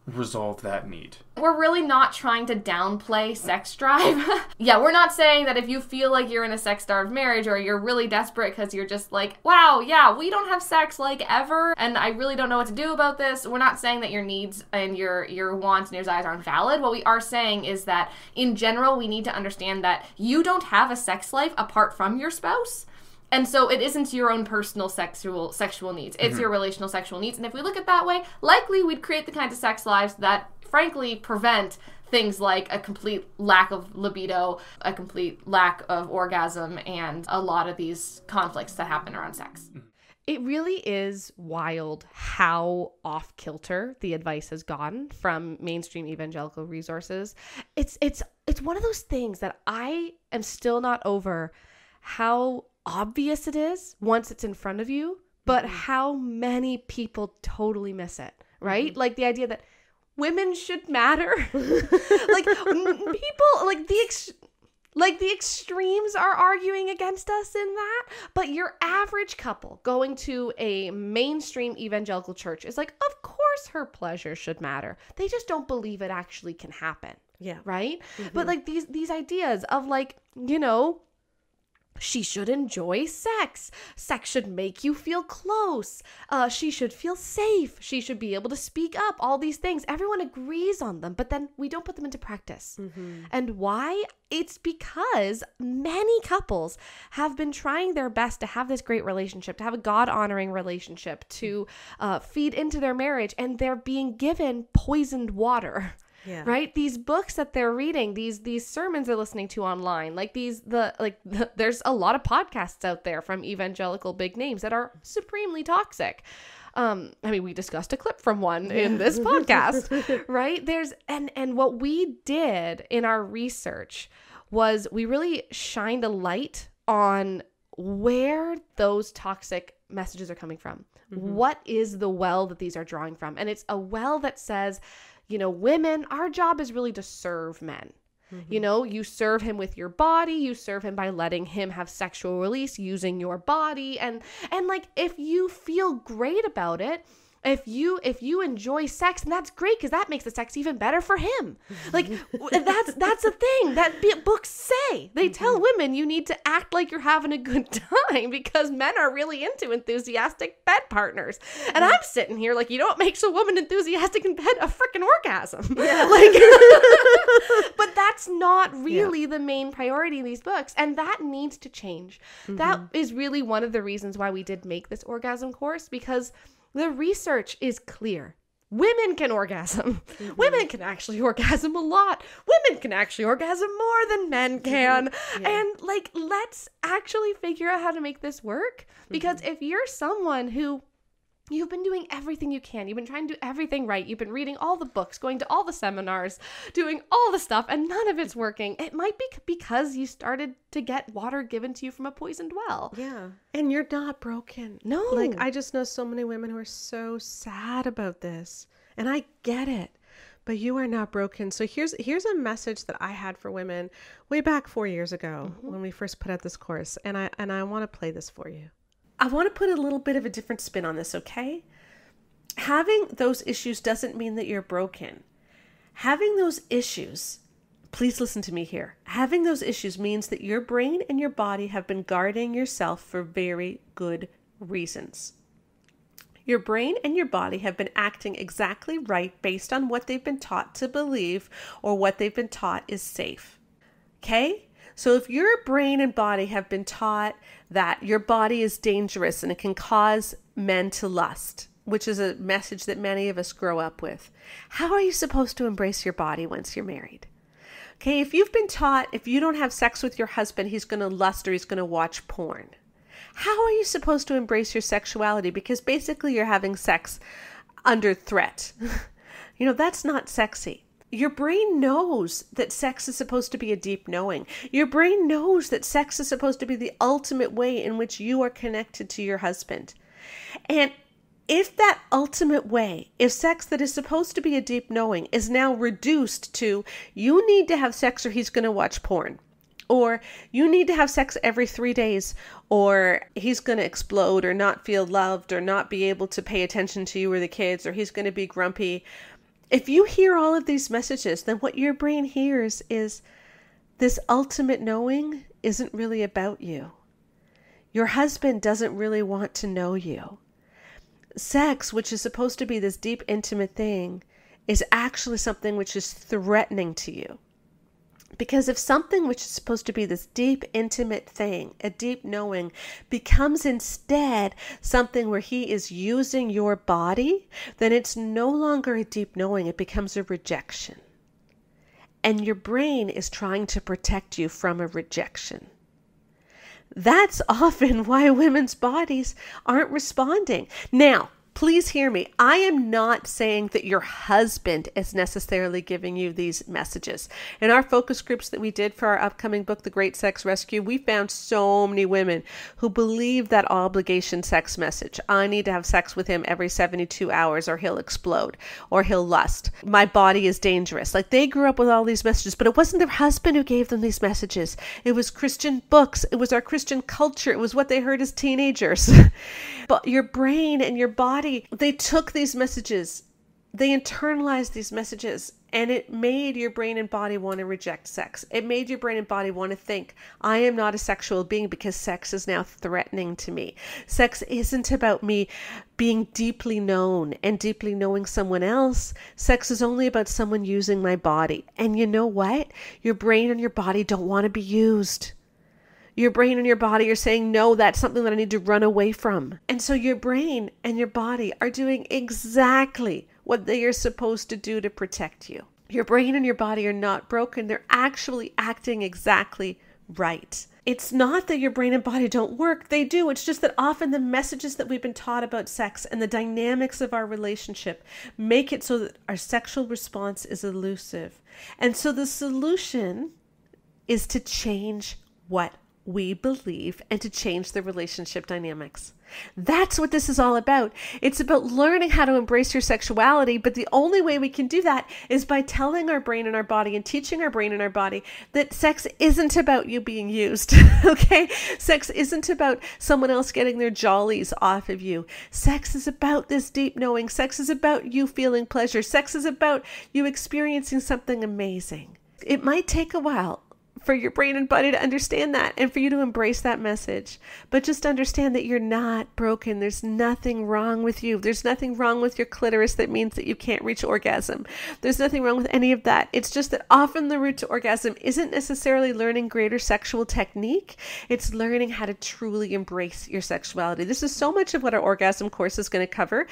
resolve that need. We're really not trying to downplay sex drive. Yeah, we're not saying that if you feel like you're in a sex-starved marriage or you're really desperate because you're just like, wow, yeah, we don't have sex like ever and I really don't know what to do about this. We're not saying that your needs and your wants and your desires aren't valid. What we are saying is that in general, we need to understand that you don't have a sex life apart from your spouse. And so it isn't your own personal sexual needs. It's your relational sexual needs. And if we look at it that way, likely we'd create the kinds of sex lives that, frankly, prevent things like a complete lack of libido, a complete lack of orgasm, and a lot of these conflicts that happen around sex. It really is wild how off-kilter the advice has gone from mainstream evangelical resources. It's one of those things that I am still not over how obvious it is once it's in front of you, but how many people totally miss it, right? Like the idea that women should matter. Like people, like the extremes are arguing against us in that, but your average couple going to a mainstream evangelical church is like, of course her pleasure should matter. They just don't believe it actually can happen. Yeah. Right? But like these ideas of like, you know, she should enjoy sex. Sex should make you feel close. She should feel safe. She should be able to speak up. All these things. Everyone agrees on them, but then we don't put them into practice. And why? It's because many couples have been trying their best to have this great relationship, to have a God-honoring relationship, to feed into their marriage, and they're being given poisoned water. Yeah. Right? These books that they're reading, these sermons they're listening to online, like there's a lot of podcasts out there from evangelical big names that are supremely toxic. I mean, we discussed a clip from one in this podcast, right? And what we did in our research was we really shined a light on where those toxic messages are coming from. What is the well that these are drawing from? And it's a well that says, you know, women, our job is really to serve men. You know, you serve him with your body, you serve him by letting him have sexual release using your body. And like, if you feel great about it, if you enjoy sex, and that's great because that makes the sex even better for him. Like that's a thing that books say. They tell women you need to act like you're having a good time because men are really into enthusiastic bed partners. And I'm sitting here like, you know what makes a woman enthusiastic in bed? A freaking orgasm. Yeah. Like, but that's not really the main priority in these books, and that needs to change. That is really one of the reasons why we did make this orgasm course, because the research is clear. Women can orgasm. Women can actually orgasm a lot. Women can actually orgasm more than men can. And like, let's actually figure out how to make this work. Because if you're someone who you've been doing everything you can, you've been trying to do everything right, you've been reading all the books, going to all the seminars, doing all the stuff, and none of it's working, it might be because you started to get water given to you from a poisoned well. Yeah. And you're not broken. No. Like, I just know so many women who are so sad about this, and I get it, but you are not broken. So here's a message that I had for women way back 4 years ago when we first put out this course, and I want to play this for you. I want to put a little bit of a different spin on this, okay? Having those issues doesn't mean that you're broken. Having those issues Please listen to me here. Having those issues means that your brain and your body have been guarding yourself for very good reasons. Your brain and your body have been acting exactly right based on what they've been taught to believe or what they've been taught is safe. Okay? So if your brain and body have been taught that your body is dangerous and it can cause men to lust, which is a message that many of us grow up with, how are you supposed to embrace your body once you're married? Okay, if you've been taught if you don't have sex with your husband, he's going to lust or he's going to watch porn. How are you supposed to embrace your sexuality? Because basically you're having sex under threat. That's not sexy. Your brain knows that sex is supposed to be a deep knowing. Your brain knows that sex is supposed to be the ultimate way in which you are connected to your husband. And if that ultimate way, if sex that is supposed to be a deep knowing is now reduced to, you need to have sex or he's going to watch porn, or you need to have sex every 3 days or he's going to explode or not feel loved or not be able to pay attention to you or the kids, or he's going to be grumpy. If you hear all of these messages, then what your brain hears is this ultimate knowing isn't really about you. Your husband doesn't really want to know you. Sex, which is supposed to be this deep, intimate thing, is actually something which is threatening to you. Because if something which is supposed to be this deep, intimate thing, a deep knowing, becomes instead something where he is using your body, then it's no longer a deep knowing, it becomes a rejection. And your brain is trying to protect you from a rejection. That's often why women's bodies aren't responding. Now, please hear me. I am not saying that your husband is necessarily giving you these messages. In our focus groups that we did for our upcoming book, The Great Sex Rescue, we found so many women who believe that obligation sex message. I need to have sex with him every 72 hours or he'll explode or he'll lust. My body is dangerous. Like, they grew up with all these messages, but it wasn't their husband who gave them these messages. It was Christian books. It was our Christian culture. It was what they heard as teenagers. But your brain and your body, they took these messages, they internalized these messages, and it made your brain and body want to reject sex. It made your brain and body want to think, I am not a sexual being because sex is now threatening to me. Sex isn't about me being deeply known and deeply knowing someone else. Sex is only about someone using my body. And you know what? Your brain and your body don't want to be used. Your brain and your body are saying, no, that's something that I need to run away from. And so your brain and your body are doing exactly what they are supposed to do to protect you. Your brain and your body are not broken. They're actually acting exactly right. It's not that your brain and body don't work. They do. It's just that often the messages that we've been taught about sex and the dynamics of our relationship make it so that our sexual response is elusive. And so the solution is to change what we believe and to change the relationship dynamics. That's what this is all about. It's about learning how to embrace your sexuality, but the only way we can do that is by telling our brain and our body and teaching our brain and our body that sex isn't about you being used, okay? Sex isn't about someone else getting their jollies off of you. Sex is about this deep knowing. Sex is about you feeling pleasure. Sex is about you experiencing something amazing. It might take a while for your brain and body to understand that and for you to embrace that message. But just understand that you're not broken. There's nothing wrong with you. There's nothing wrong with your clitoris that means that you can't reach orgasm. There's nothing wrong with any of that. It's just that often the route to orgasm isn't necessarily learning greater sexual technique. It's learning how to truly embrace your sexuality. This is so much of what our Orgasm Course is going to cover.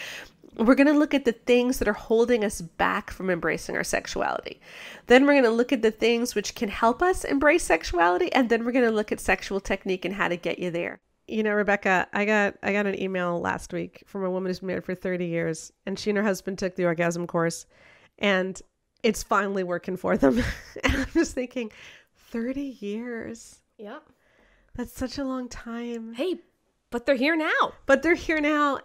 We're going to look at the things that are holding us back from embracing our sexuality. Then we're going to look at the things which can help us embrace sexuality. And then we're going to look at sexual technique and how to get you there. You know, Rebecca, I got an email last week from a woman who's been married for 30 years. And she and her husband took the Orgasm Course. And it's finally working for them. And I'm just thinking, 30 years. Yeah. That's such a long time. Hey, but they're here now.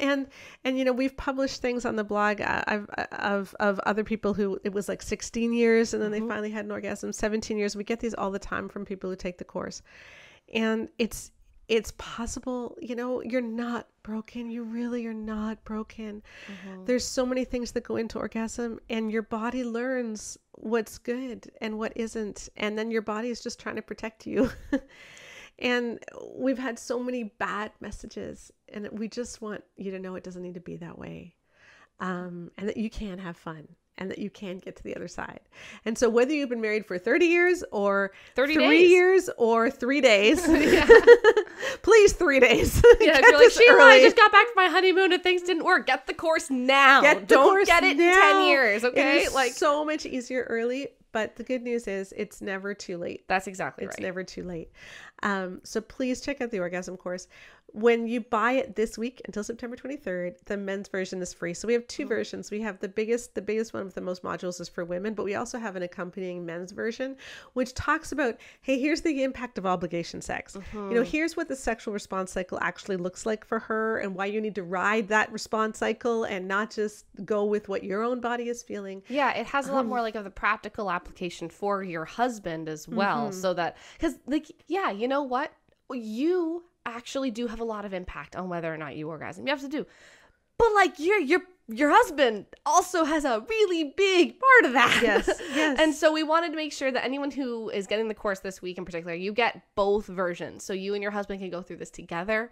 And you know, we've published things on the blog of other people who it was like 16 years and then they finally had an orgasm, 17 years. We get these all the time from people who take the course. And it's it's possible, you know, you're not broken. You really are not broken. There's so many things that go into orgasm, and your body learns what's good and what isn't. And then your body is just trying to protect you. And we've had so many bad messages, and we just want you to know it doesn't need to be that way. And that you can have fun, and that you can get to the other side. And so whether you've been married for 30 years or 30 3 days. years or 3 days, please 3 days. Yeah, Get you're like, this Sheila, I early. just got back from my honeymoon and things didn't work. Get the course now. Don't get it in 10 years, okay? It is Like, so much easier early, but the good news is it's never too late. that's exactly It's right. never too late. So please check out the Orgasm Course. When you buy it this week until September 23rd, the men's version is free. So we have two versions. We have the biggest one with the most modules is for women, but we also have an accompanying men's version, which talks about, hey, here's the impact of obligation sex. You know, here's what the sexual response cycle actually looks like for her, and why you need to ride that response cycle and not just go with what your own body is feeling. Yeah, it has a lot more like of the practical application for your husband as well. So that, because like, yeah, you know what? You actually do have a lot of impact on whether or not you orgasm. You have to do. But like your husband also has a really big part of that. Yes. And so we wanted to make sure that anyone who is getting the course this week in particular, you get both versions. So you and your husband can go through this together.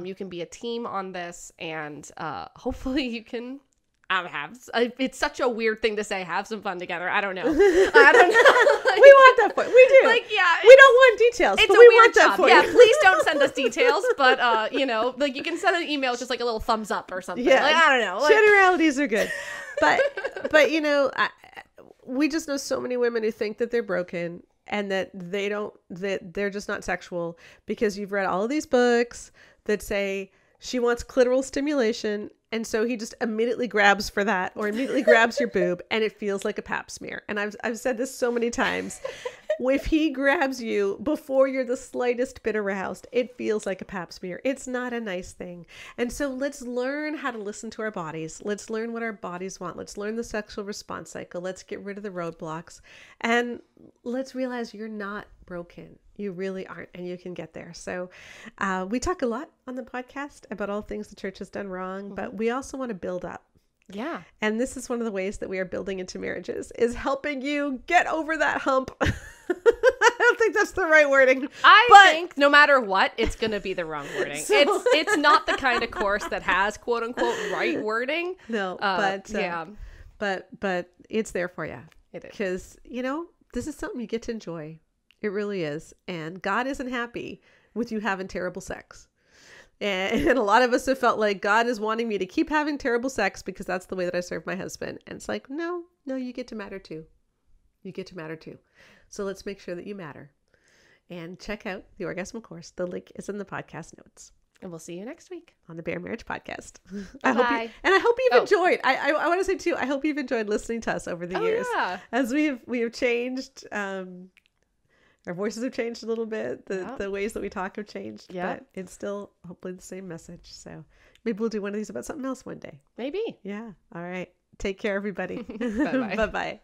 You can be a team on this, and hopefully you can it's such a weird thing to say, have some fun together. I don't know. Like, We want that for you. We do. like, yeah, We don't want details, it's but a we weird want that job. for Yeah, you. please don't send us details, but you know, like you can send an email with just like a little thumbs up or something. Yeah. Like, I don't know. Like, Generalities are good. But you know, we just know so many women who think that they're broken, and that that they're just not sexual because you've read all of these books that say she wants clitoral stimulation, and so he just immediately grabs for that, or immediately grabs your boob, and it feels like a pap smear. And I've said this so many times. If he grabs you before you're the slightest bit aroused, it feels like a pap smear. It's not a nice thing. And so let's learn how to listen to our bodies. Let's learn what our bodies want. Let's learn the sexual response cycle. Let's get rid of the roadblocks. And let's realize you're not broken. You really aren't, and you can get there. So we talk a lot on the podcast about all things the church has done wrong, but we also want to build up. yeah. And this is one of the ways that we are building into marriages, is helping you get over that hump. I don't think that's the right wording. I think no matter what, it's going to be the wrong wording. So- It's not the kind of course that has quote unquote right wording. No, yeah, but it's there for you. it is. Because, you know, this is something you get to enjoy. It really is. And God isn't happy with you having terrible sex. And a lot of us have felt like God is wanting me to keep having terrible sex because that's the way that I serve my husband. And it's like, no, you get to matter too. You get to matter too. So let's make sure that you matter. And check out the Orgasm Course. The link is in the podcast notes And we'll see you next week. on the Bare Marriage Podcast. Bye. I hope you've enjoyed. I want to say too, I hope you've enjoyed listening to us over the years. Yeah. As we have changed. Our voices have changed a little bit. The ways that we talk have changed. Yeah. But it's still hopefully the same message. So maybe we'll do one of these about something else one day. Maybe. Yeah. All right. Take care, everybody. Bye-bye. Bye-bye.